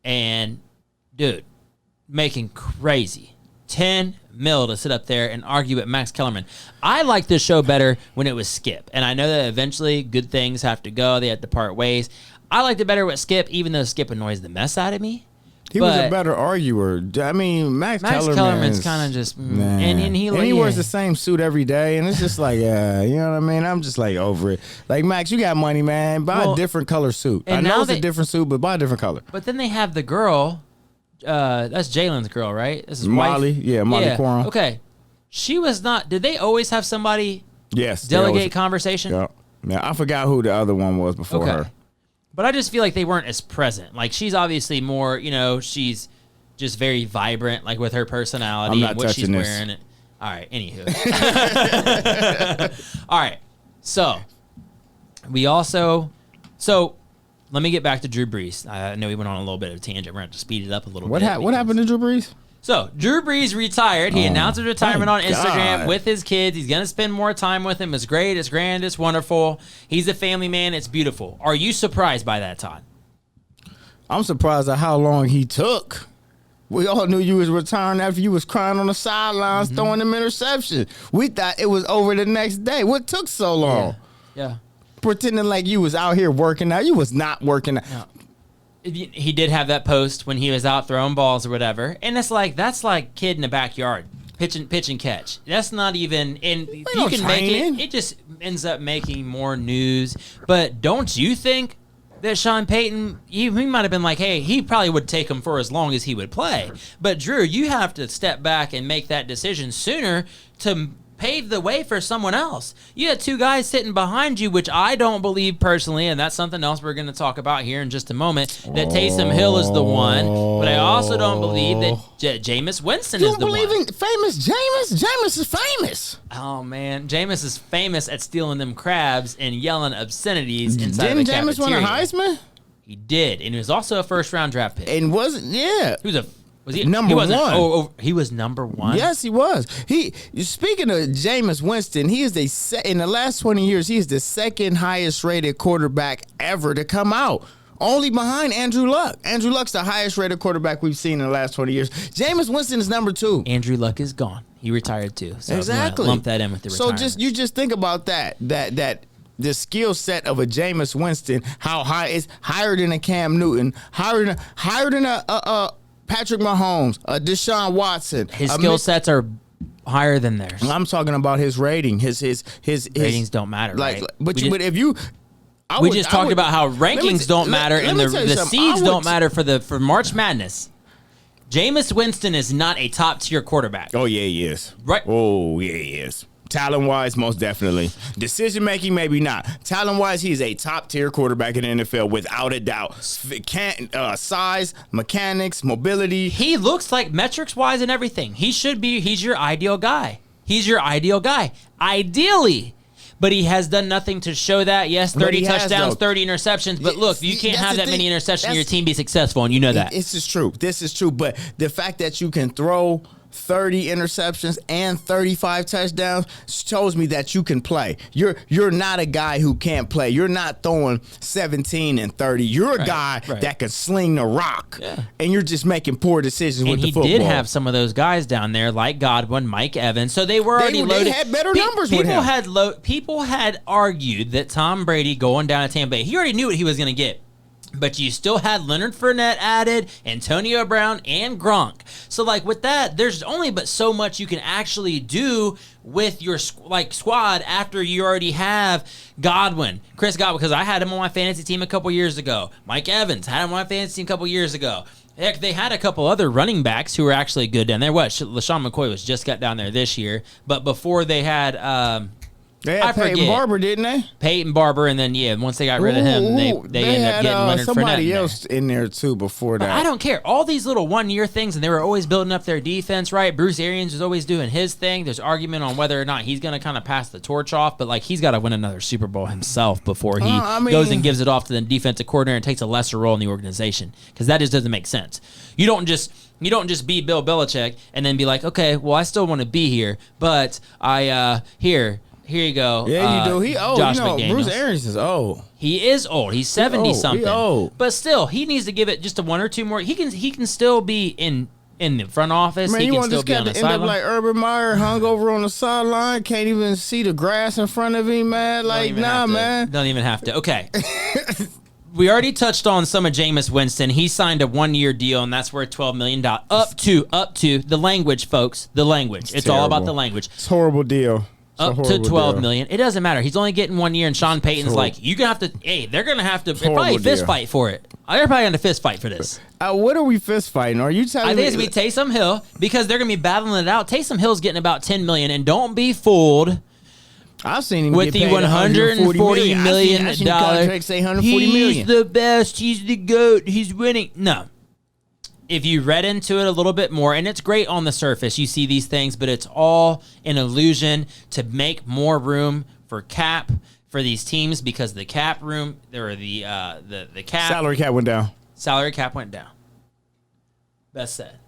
And dude, making crazy. 10 mil to sit up there and argue with Max Kellerman. I like this show better when it was Skip. And I know that eventually good things have to go. They have to part ways. I liked it better with Skip, even though Skip annoys the mess out of me. He was a better arguer. I mean, Max Kellerman's kind of just... And he wears the same suit every day. And it's just like, you know what I mean? I'm just like over it. Like, Max, you got money, man. Buy a different color suit. I know it's a different suit, but buy a different color. But then they have the girl... that's Jalen's girl, right? This is Molly. wife. Yeah, Molly Quorum. Okay. She was not... Did they always have somebody delegate conversation? Yeah. Now, I forgot who the other one was before her. But I just feel like they weren't as present. Like, she's obviously more, you know, she's just very vibrant, like, with her personality and what she's wearing. All right, anywho. All right, so let me get back to Drew Brees. I know we went on a little bit of a tangent. We're going to have to speed it up a little bit. What happened to Drew Brees? So, Drew Brees retired. He announced his retirement on Instagram God. with his kids. He's going to spend more time with them. It's great. It's grand. It's wonderful. He's a family man. It's beautiful. Are you surprised by that, Todd? I'm surprised at how long he took. We all knew you was retiring after you was crying on the sidelines, throwing them interceptions. We thought it was over the next day. What took so long? Yeah. Pretending like you was out here working out. You was not working out. No. He did have that post when he was out throwing balls or whatever, and that's like kid in the backyard pitch and catch. That's not even, and you can make it. It just ends up making more news. But don't you think that Sean Payton, he might have been like, hey, he probably would take him for as long as he would play. But Drew, you have to step back and make that decision sooner to pave the way for someone else. You had two guys sitting behind you, which I don't believe personally, and that's something else we're going to talk about here in just a moment, that Taysom Hill is the one, but I also don't believe that Jameis Winston is the one. You don't believe in famous Jameis? Jameis is famous. Oh, man. Jameis is famous at stealing them crabs and yelling obscenities inside Didn't the Jameis cafeteria. win a Heisman? He did, and he was also a first-round draft pick. And Was he number one? He was number one? Yes, he was. Speaking of Jameis Winston, he is in the last 20 years, he is the second highest rated quarterback ever to come out. Only behind Andrew Luck. Andrew Luck's the highest rated quarterback we've seen in the last 20 years. Jameis Winston is number 2. Andrew Luck is gone. He retired too. So exactly. Lump that in with the retirement. So you just think about that the skill set of a Jameis Winston, how high is higher than a Cam Newton, higher than a Patrick Mahomes, Deshaun Watson. His skill sets are higher than theirs. I'm talking about his rating. His ratings don't matter, like, right? But if you, we just talked about how rankings don't matter and the seeds don't matter for March Madness. Jameis Winston is not a top tier quarterback. Oh yeah, he is. Right. Oh yeah, he is. Talent-wise, most definitely. Decision-making, maybe not. Talent-wise, he's a top-tier quarterback in the NFL, without a doubt. Size, mechanics, mobility. He looks like metrics-wise and everything. He's your ideal guy. He's your ideal guy. Ideally. But he has done nothing to show that. Yes, 30 touchdowns, 30 interceptions. But look, you can't have that many interceptions and your team be successful, and you know that. This is true. This is true. But the fact that you can throw 30 interceptions and 35 touchdowns shows me that you can play. You're not a guy who can't play. You're not throwing 17 and 30. You're a guy that can sling the rock. Yeah. And you're just making poor decisions with the football. And he did have some of those guys down there like Godwin, Mike Evans. So they were already loaded. They had better numbers with him. People had argued that Tom Brady going down to Tampa Bay, he already knew what he was going to get. But you still had Leonard Fournette added, Antonio Brown, and Gronk. So, like, with that, there's only but so much you can actually do with your, squad after you already have Chris Godwin, because I had him on my fantasy team a couple years ago. Mike Evans, had him on my fantasy team a couple years ago. Heck, they had a couple other running backs who were actually good down there. LaShawn McCoy was just got down there this year. But before they had... They had Peyton Barber, didn't they? Peyton Barber, and then, once they got rid of him, they ended up getting Leonard Fournette. Somebody else in there, too, before that. But I don't care. All these little one-year things, and they were always building up their defense, right? Bruce Arians was always doing his thing. There's argument on whether or not he's going to kind of pass the torch off, but, he's got to win another Super Bowl himself before he goes and gives it off to the defensive coordinator and takes a lesser role in the organization, because that just doesn't make sense. You don't just be Bill Belichick and then be like, okay, well, I still want to be here, but Here you go. Yeah, you do. He old. Josh McDaniels. Bruce Arians is old. He is old. He's 70-something. He old. But still, he needs to give it just a one or two more. He can still be in the front office. Man, he you can want still this be guy on the to end up sideline. like Urban Meyer, hung over on the sideline, can't even see the grass in front of him, man. Man. Don't even have to. Okay. We already touched on some of Jameis Winston. He signed a one-year deal, and that's worth $12 million. Up to the language, folks. The language. It's all about the language. It's a horrible deal. Up to $12 million. It doesn't matter. He's only getting 1 year, and Sean Payton's like, you're going to have to, they're going to have to, probably fist fight for it. They're probably going to fist fight for this. What are we fist fighting? Are you telling me? I think it's going to be Taysom Hill, because they're going to be battling it out. Taysom Hill's getting about $10 million, and don't be fooled. I've seen him with get the paid $140 million. I've seen contracts say $140 million. He's the best. He's the GOAT. He's winning. No. If you read into it a little bit more, and it's great on the surface, you see these things, but it's all an illusion to make more room for cap for these teams, because the cap room, or the cap salary cap went down. Salary cap went down. Best said.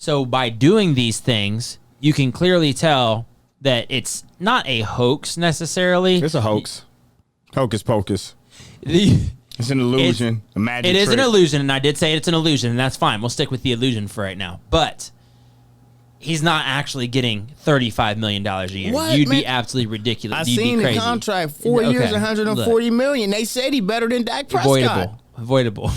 So by doing these things, you can clearly tell that it's not a hoax necessarily. It's a hoax. Hocus pocus. It's an illusion. A magic It is trick. an illusion, and I did say it's an illusion, and that's fine. We'll stick with the illusion for right now. But he's not actually getting $35 million a year. What, You'd man? be absolutely ridiculous. I You'd seen be crazy. the contract, 4 years, Okay, $140 million. They said he better than Dak Prescott. Avoidable.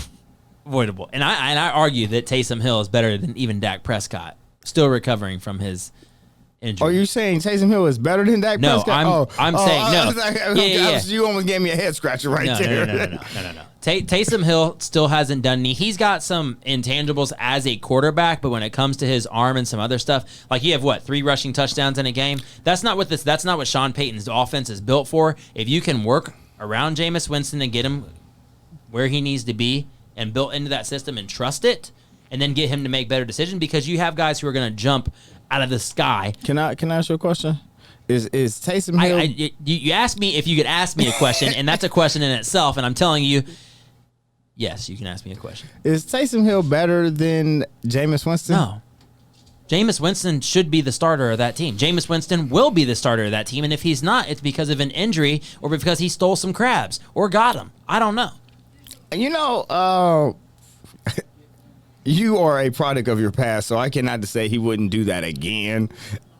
And I argue that Taysom Hill is better than even Dak Prescott, still recovering from his injury. Are you saying Taysom Hill is better than Dak No, Prescott? I'm saying no. Yeah. You almost gave me a head scratcher right there. No. Taysom Hill still hasn't done any. He's got some intangibles as a quarterback, but when it comes to his arm and some other stuff, like you have 3 rushing touchdowns in a game. That's not what Sean Payton's offense is built for. If you can work around Jameis Winston and get him where he needs to be and built into that system and trust it, and then get him to make better decisions, because you have guys who are going to jump out of the sky. Can I ask you a question? Is Taysom Hill? You asked me if you could ask me a question, and that's a question in itself, and I'm telling you, yes, you can ask me a question. Is Taysom Hill better than Jameis Winston? No. Jameis Winston should be the starter of that team. Jameis Winston will be the starter of that team, and if he's not, it's because of an injury or because he stole some crabs or got them. I don't know. You know, you are a product of your past, so I cannot say he wouldn't do that again.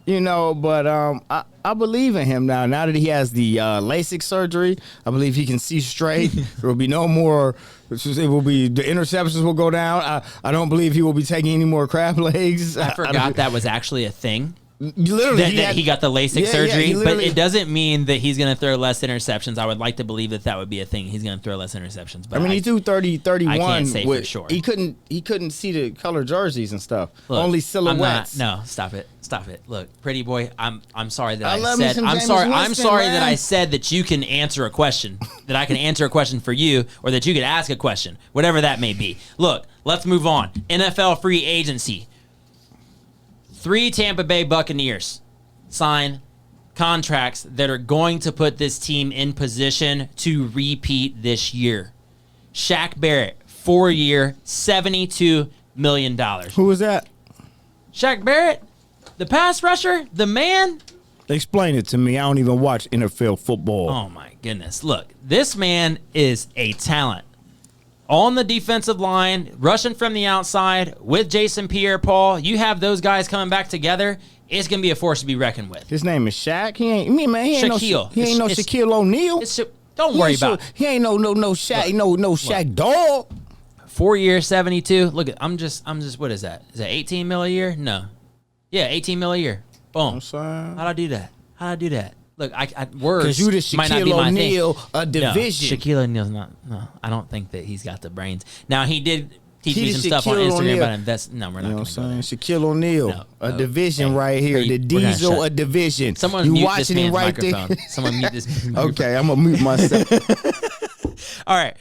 You know, but I believe in him now. Now that he has the LASIK surgery, I believe he can see straight. There will be no more. It will be, the interceptions will go down. I don't believe he will be taking any more crab legs. I forgot that was actually a thing. Literally, That he got the LASIK surgery, he but it doesn't mean that he's going to throw less interceptions. I would like to believe that would be a thing. He's going to throw less interceptions. But I mean, he threw 31. I can't say for sure. He couldn't see the color jerseys and stuff. Look, only silhouettes. No, stop it. Look, pretty boy, I'm sorry that I'm sorry that I said that you can answer a question, that I can answer a question for you, or that you could ask a question, whatever that may be. Look, let's move on. NFL free agency. 3 Tampa Bay Buccaneers sign contracts that are going to put this team in position to repeat this year. Shaq Barrett, 4-year, $72 million. Who was that? Shaq Barrett, the pass rusher, the man. Explain it to me. I don't even watch NFL football. Oh, my goodness. Look, this man is a talent. On the defensive line, rushing from the outside with Jason Pierre-Paul. You have those guys coming back together. It's going to be a force to be reckoned with. His name is Shaq. He ain't Shaquille. He ain't no Shaquille O'Neal. Don't worry about it. He ain't no Shaq. No Shaq dog. 4 years, 72. Look, I'm just. What is that? Is that 18 mil a year? No. Yeah, 18 mil a year. Boom. How'd I do that? Look, words because you the might not be Shaquille my O'Neal thing. a division. No, Shaquille O'Neal's not. No, I don't think that he's got the brains. Now he did teach me He some the stuff on Shaquille Instagram O'Neal. about invest. No, we're not. You know going what to go I'm there. saying? Shaquille O'Neal, a division right here. Hey, The we're gonna Diesel, shut- a division. Someone you mute watching this him man's right microphone. there? Someone mute this. Okay, I'm gonna mute myself. All right.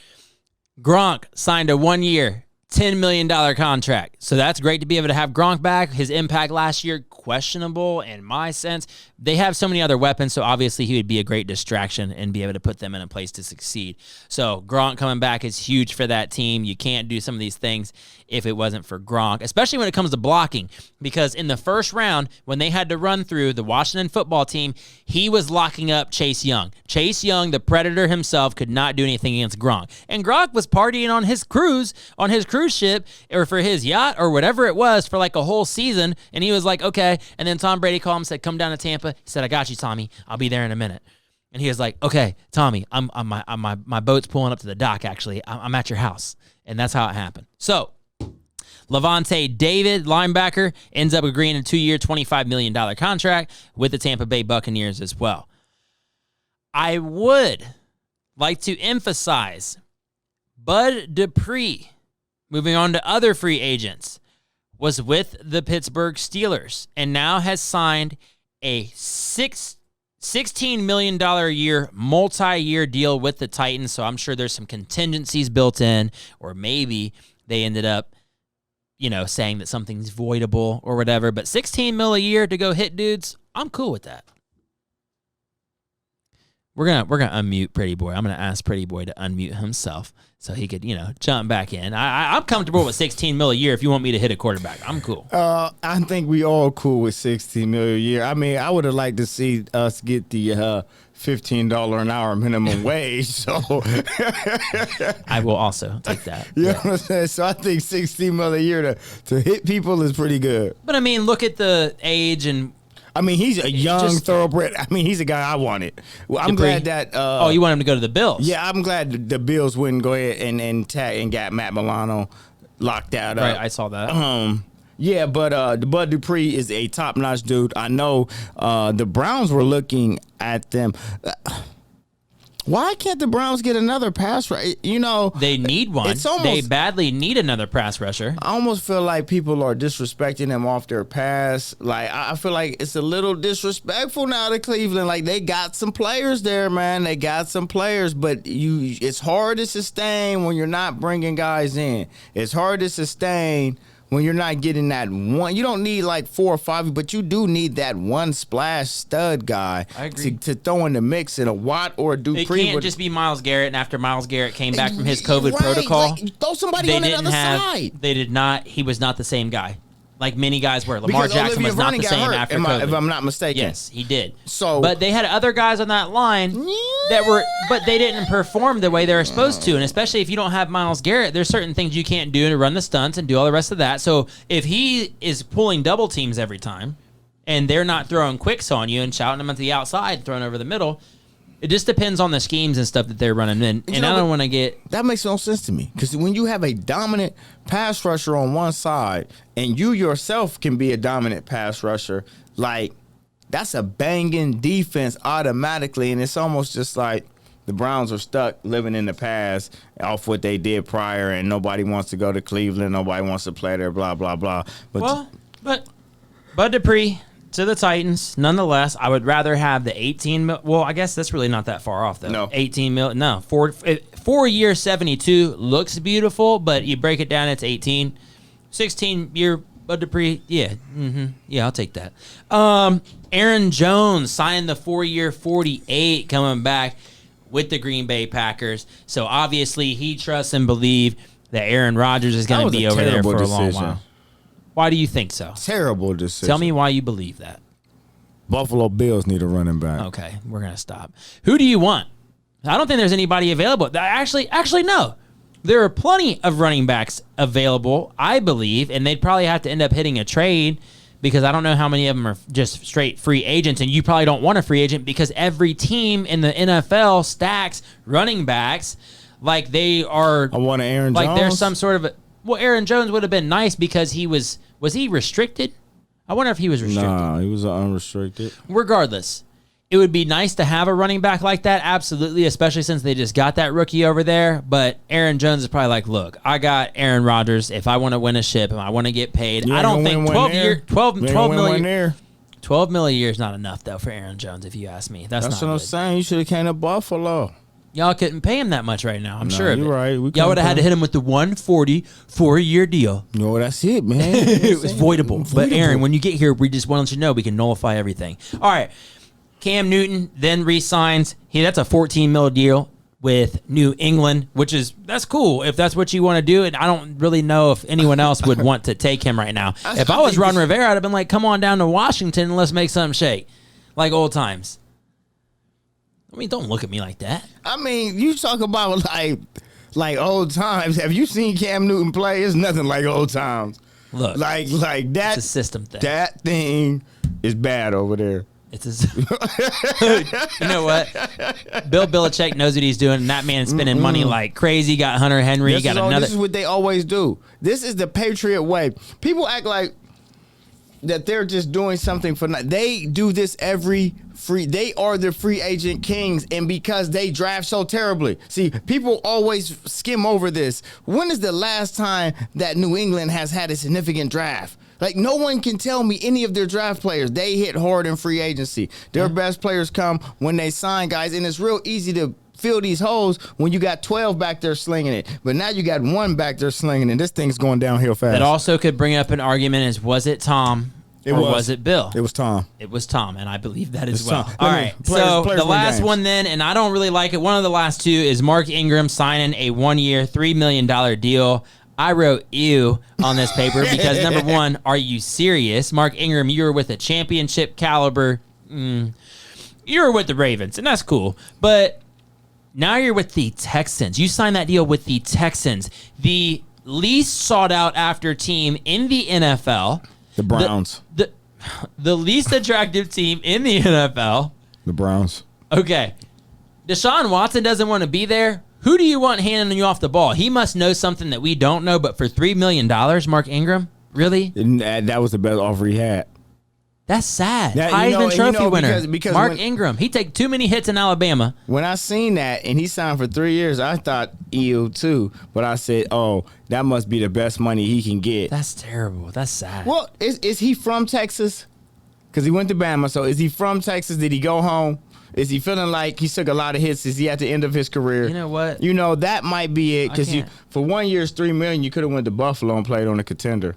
Gronk signed a 1-year, $10 million contract. So that's great to be able to have Gronk back. His impact last year, questionable in my sense. They have so many other weapons, so obviously he would be a great distraction and be able to put them in a place to succeed. So Gronk coming back is huge for that team. You can't do some of these things if it wasn't for Gronk, especially when it comes to blocking, because in the first round, when they had to run through the Washington football team, he was locking up Chase Young. Chase Young, the Predator himself, could not do anything against Gronk. And Gronk was partying on his cruise ship, or for his yacht, or whatever it was, for like a whole season, and he was like, okay. And then Tom Brady called him and said, come down to Tampa. He said, I got you, Tommy. I'll be there in a minute. And he was like, okay, Tommy, my boat's pulling up to the dock, actually. I'm at your house. And that's how it happened. So, Levante David, linebacker, ends up agreeing a 2-year, $25 million contract with the Tampa Bay Buccaneers as well. I would like to emphasize Bud Dupree, moving on to other free agents, was with the Pittsburgh Steelers and now has signed a $16 million a year, multi-year deal with the Titans. So I'm sure there's some contingencies built in, or maybe they ended up, saying that something's voidable or whatever. But $16 million a year to go hit dudes, I'm cool with that. We're gonna unmute Pretty Boy. I'm gonna ask Pretty Boy to unmute himself so he could, jump back in. I'm comfortable with $16 million a year. If you want me to hit a quarterback, I'm cool. I think we all cool with $16 million a year. I mean, I would have liked to see us get the $15 an hour minimum wage. So I will also take that. You know what I'm saying? So I think $16 million a year to hit people is pretty good. But I mean, look at the age and. I mean, he's a young thoroughbred. I mean, he's a guy I wanted. Well, I'm glad that. You want him to go to the Bills? Yeah, I'm glad the Bills wouldn't go ahead and got Matt Milano locked out. Right, I saw that. Yeah, but Bud Dupree is a top-notch dude. I know the Browns were looking at them. Why can't the Browns get another pass rusher? They need one. They badly need another pass rusher. I almost feel like people are disrespecting them off their pass. Like, I feel like it's a little disrespectful now to Cleveland. Like, they got some players there, man. They got some players, but it's hard to sustain when you're not bringing guys in. It's hard to sustain when you're not getting that one. You don't need like 4 or 5, but you do need that one splash stud guy to throw in the mix in a Watt or a Dupree. It can't just be Myles Garrett, and after Myles Garrett came back from his COVID protocol, like, throw somebody on the other side. They did not. He was not the same guy. Like many guys were. Lamar Jackson was not the same after COVID. If I'm not mistaken. Yes, he did. But they had other guys on that line but they didn't perform the way they were supposed to. And especially if you don't have Myles Garrett, there's certain things you can't do to run the stunts and do all the rest of that. So if he is pulling double teams every time and they're not throwing quicks on you and shouting them at the outside, throwing over the middle, it just depends on the schemes and stuff that they're running in. And I don't want to get... That makes no sense to me. Because when you have a dominant pass rusher on one side and you yourself can be a dominant pass rusher, like, that's a banging defense automatically. And it's almost just like the Browns are stuck living in the past off what they did prior, and nobody wants to go to Cleveland. Nobody wants to play there, blah, blah, blah. But Bud Dupree... to the Titans, nonetheless, I would rather have the 18 mil. Well, I guess that's really not that far off, though. No. 18 mil. No. 4 year 72 looks beautiful, but you break it down, it's 18. 16 year Bud Dupree, yeah. Mm-hmm. Yeah, I'll take that. Aaron Jones signed the 4 year 48 coming back with the Green Bay Packers. So obviously he trusts and believes that Aaron Rodgers is going to be over there for a long while. Why do you think so? Terrible decision. Tell me why you believe that. Buffalo Bills need a running back. Okay, we're going to stop. Who do you want? I don't think there's anybody available. Actually, no. There are plenty of running backs available, I believe, and they'd probably have to end up hitting a trade because I don't know how many of them are just straight free agents, and you probably don't want a free agent because every team in the NFL stacks running backs like they are. I want an Aaron Jones. Like there's some sort of well, Aaron Jones would have been nice because he was he restricted? I wonder if he was restricted. Nah, he was unrestricted. Regardless, it would be nice to have a running back like that, absolutely, especially since they just got that rookie over there. But Aaron Jones is probably like, look, I got Aaron Rodgers. If I want to win a ship and I want to get paid, I don't think 12 million a year is not enough, though, for Aaron Jones, if you ask me. That's not what I'm saying. You should have came to Buffalo. Y'all couldn't pay him that much right now, I'm sure of it. You're right. Y'all would have had to hit him with the 140 4-year deal. No, that's it, man. It was voidable. But, Aaron, when you get here, we just want to let you know we can nullify everything. All right. Cam Newton then re-signs. That's a $14 million deal with New England, that's cool if that's what you want to do. And I don't really know if anyone else would want to take him right now. If I was Ron Rivera, I'd have been like, come on down to Washington and let's make something shake. Like old times. I mean, don't look at me like that. I mean, you talk about like old times. Have you seen Cam Newton play? It's nothing like old times. Look, like that. It's a system thing. That thing is bad over there. It's you know what? Bill Belichick knows what he's doing, and that man's spending money like crazy. Got Hunter Henry. This is what they always do. This is the Patriot way. People act like that they're just doing something for nothing. They do this they are the free agent kings, and because they draft so terribly. See, people always skim over this. When is the last time that New England has had a significant draft? Like, no one can tell me any of their draft players. They hit hard in free agency. Their best players come when they sign guys, and it's real easy to fill these holes when you got 12 back there slinging it. But now you got one back there slinging it. This thing's going downhill fast. That also could bring up an argument was it Tom Or was it Bill? It was Tom. It was Tom, and I believe that as It's well. Tom. All right, so players the win last games. one then, and I don't really like it. One of the last two is Mark Ingram signing a 1-year, $3 million deal. I wrote ew on this paper because, number one, are you serious? Mark Ingram, you were with a championship caliber. You were with the Ravens, and that's cool. But now you're with the Texans. You signed that deal with the Texans, the least sought out after team in the NFL. The Browns. The least attractive team in the NFL. The Browns. Okay. Deshaun Watson doesn't want to be there. Who do you want handing you off the ball? He must know something that we don't know, but for $3 million, Mark Ingram? Really? And that was the best offer he had. That's sad. That- Heisman Trophy winner. because Mark Ingram. He take too many hits in Alabama. When I seen that and he signed for 3 years, I thought ew too. But I said, oh, that must be the best money he can get. That's terrible. That's sad. Well, is he from Texas? Because he went to Bama. So is he from Texas? Did he go home? Is he feeling like he took a lot of hits? Is he at the end of his career? You know what? That might be it. Because for 1 year, it's $3 million. You could have went to Buffalo and played on a contender.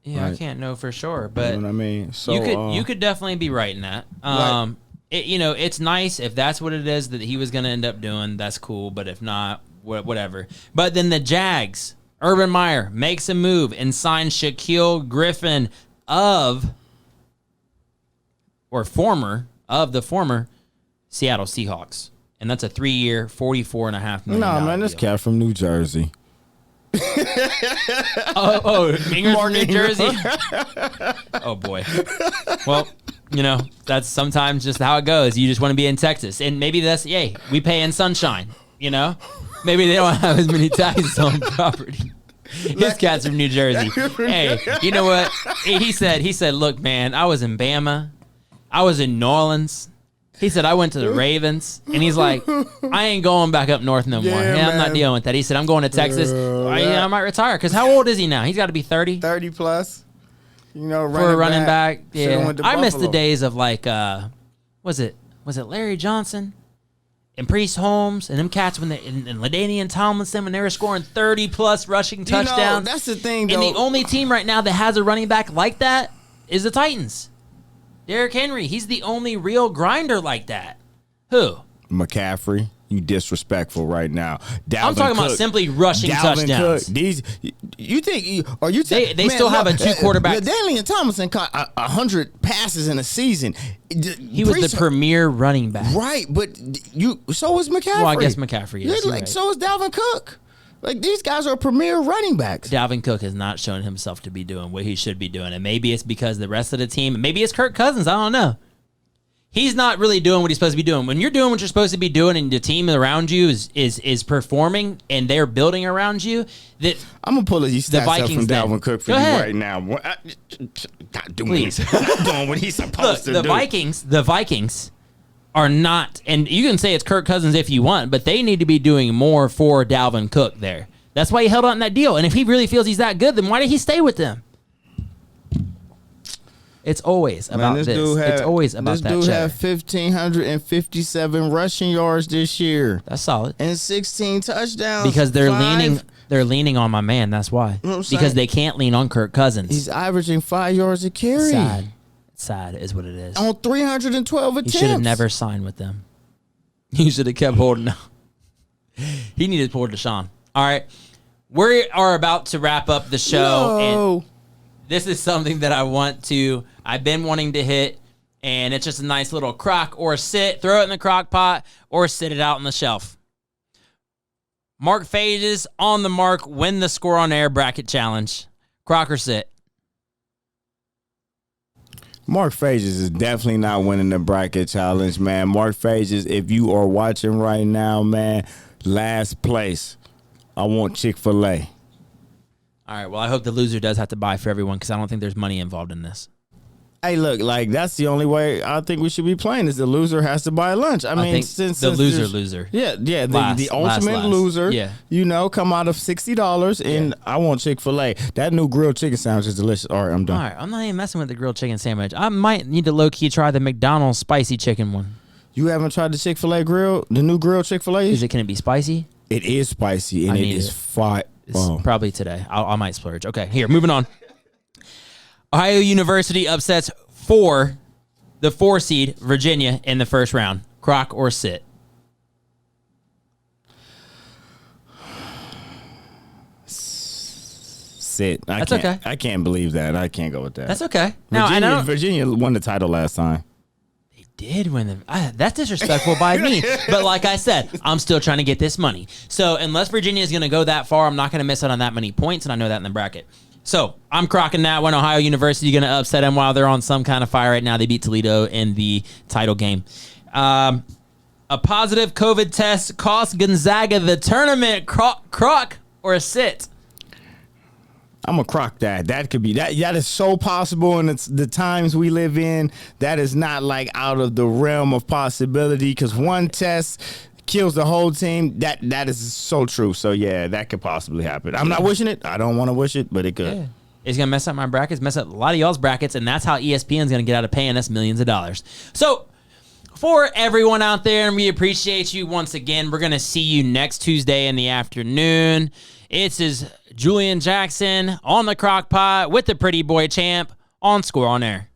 Yeah, Right. I can't know for sure, but You know what I mean? So you could definitely be right in that. Right. It's nice if that's what it is that he was going to end up doing. That's cool, but if not, whatever. But then the Jags, Urban Meyer makes a move and signs Shaquille Griffin of the former Seattle Seahawks, and that's a 3-year, $44.5 million. No, man, this deal. cat from New Jersey. Ingram's from New Jersey. Oh boy. Well, that's sometimes just how it goes. You just want to be in Texas, and maybe that's we pay in sunshine. Maybe they don't have as many taxes on property. His cat's from New Jersey. Hey, you know what? He said, look, man, I was in Bama. I was in New Orleans. He said, I went to the Ravens. And he's like, I ain't going back up north no more. Yeah, I'm not man. dealing with that. He said, I'm going to Texas. I might retire. Because how old is he now? He's got to be 30. 30 plus. For a running back. Should've Yeah. went to I miss the Buffalo. days of was it Larry Johnson and Priest Holmes and them cats and LaDainian Tomlinson when they were scoring 30 plus rushing touchdowns. That's the thing, though. And the only team right now that has a running back like that is the Titans. Derrick Henry, he's the only real grinder like that. Who? McCaffrey, you disrespectful right now. I'm talking about simply rushing touchdowns. Cook, you think? They still have a two quarterback. LaDainian Tomlinson caught 100 passes in a season. He was the premier running back. Right, but so was McCaffrey. Well, I guess McCaffrey is. Yeah, Right. So is Dalvin Cook. These guys are premier running backs. Dalvin Cook has not shown himself to be doing what he should be doing. And maybe it's because the rest of the team, maybe it's Kirk Cousins, I don't know. He's not really doing what he's supposed to be doing. When you're doing what you're supposed to be doing and the team around you is performing and they're building around you, that I'm going to pull these stats up from then. Dalvin Cook for Go you ahead. right now. Not doing Please. Not doing what he's supposed look, to do. the Vikings are not, and you can say it's Kirk Cousins if you want, but they need to be doing more for Dalvin Cook there. That's why he held on that deal. And if he really feels he's that good, then why did he stay with them? It's always about this. It's always about that. This dude cheddar. had 1,557 rushing yards this year That's solid. and 16 touchdowns. Because they're Five- leaning on my man. That's why. know what I'm saying? Because they can't lean on Kirk Cousins. He's averaging 5 yards a carry sad. Sad is what it is. on 312 He attempts. should have never signed with them. He should have kept holding out. He needed poor Deshaun. All right. We are about to wrap up the show. And No. this is something that I've been wanting to hit, and it's just a nice little crock or sit. Throw it in the crock pot or sit it out on the shelf. Mark Phages on the mark, win the score on air bracket challenge. Crock or sit? Mark Phages is definitely not winning the bracket challenge, man. Mark Phages, if you are watching right now, man, last place. I want Chick-fil-A. All right, well, I hope the loser does have to buy for everyone because I don't think there's money involved in this. Hey, look, that's the only way I think we should be playing is the loser has to buy lunch. I mean, think since the there's- loser. Yeah, Last, the ultimate last. loser. Yeah. Come out of $60, and I want Chick-fil-A. That new grilled chicken sandwich is delicious. All right, I'm done. All right, I'm not even messing with the grilled chicken sandwich. I might need to low-key try the McDonald's spicy chicken one. You haven't tried the Chick-fil-A grill? The new grilled Chick-fil-A? Can it be spicy? It is spicy, and I it need is it. fire. It's probably today. I might splurge. Okay, here, moving on. Ohio University upsets the 4 seed Virginia in the first round. Croc or sit? Sit. That's okay. I can't believe that. I can't go with that. That's okay. Now, Virginia won the title last time. They did win that's disrespectful by me. But like I said, I'm still trying to get this money. So unless Virginia is going to go that far, I'm not going to miss out on that many points, and I know that in the bracket. So I'm crocking that one. Ohio University going to upset them while they're on some kind of fire right now. They beat Toledo in the title game. A positive COVID test cost Gonzaga the tournament. Croc or a sit? I'm gonna crock that. That could be that. That is so possible, and it's the times we live in. That is not like out of the realm of possibility because one test kills the whole team. That is so true. So yeah, that could possibly happen. I'm not wishing it. I don't want to wish it, but it could. Yeah. It's gonna mess up my brackets, mess up a lot of y'all's brackets, and that's how ESPN's gonna get out of paying us millions of dollars. So for everyone out there, and we appreciate you once again. We're gonna see you next Tuesday in the afternoon. It's Julian Jackson on the Crockpot with the Pretty Boy Champ on Score on Air.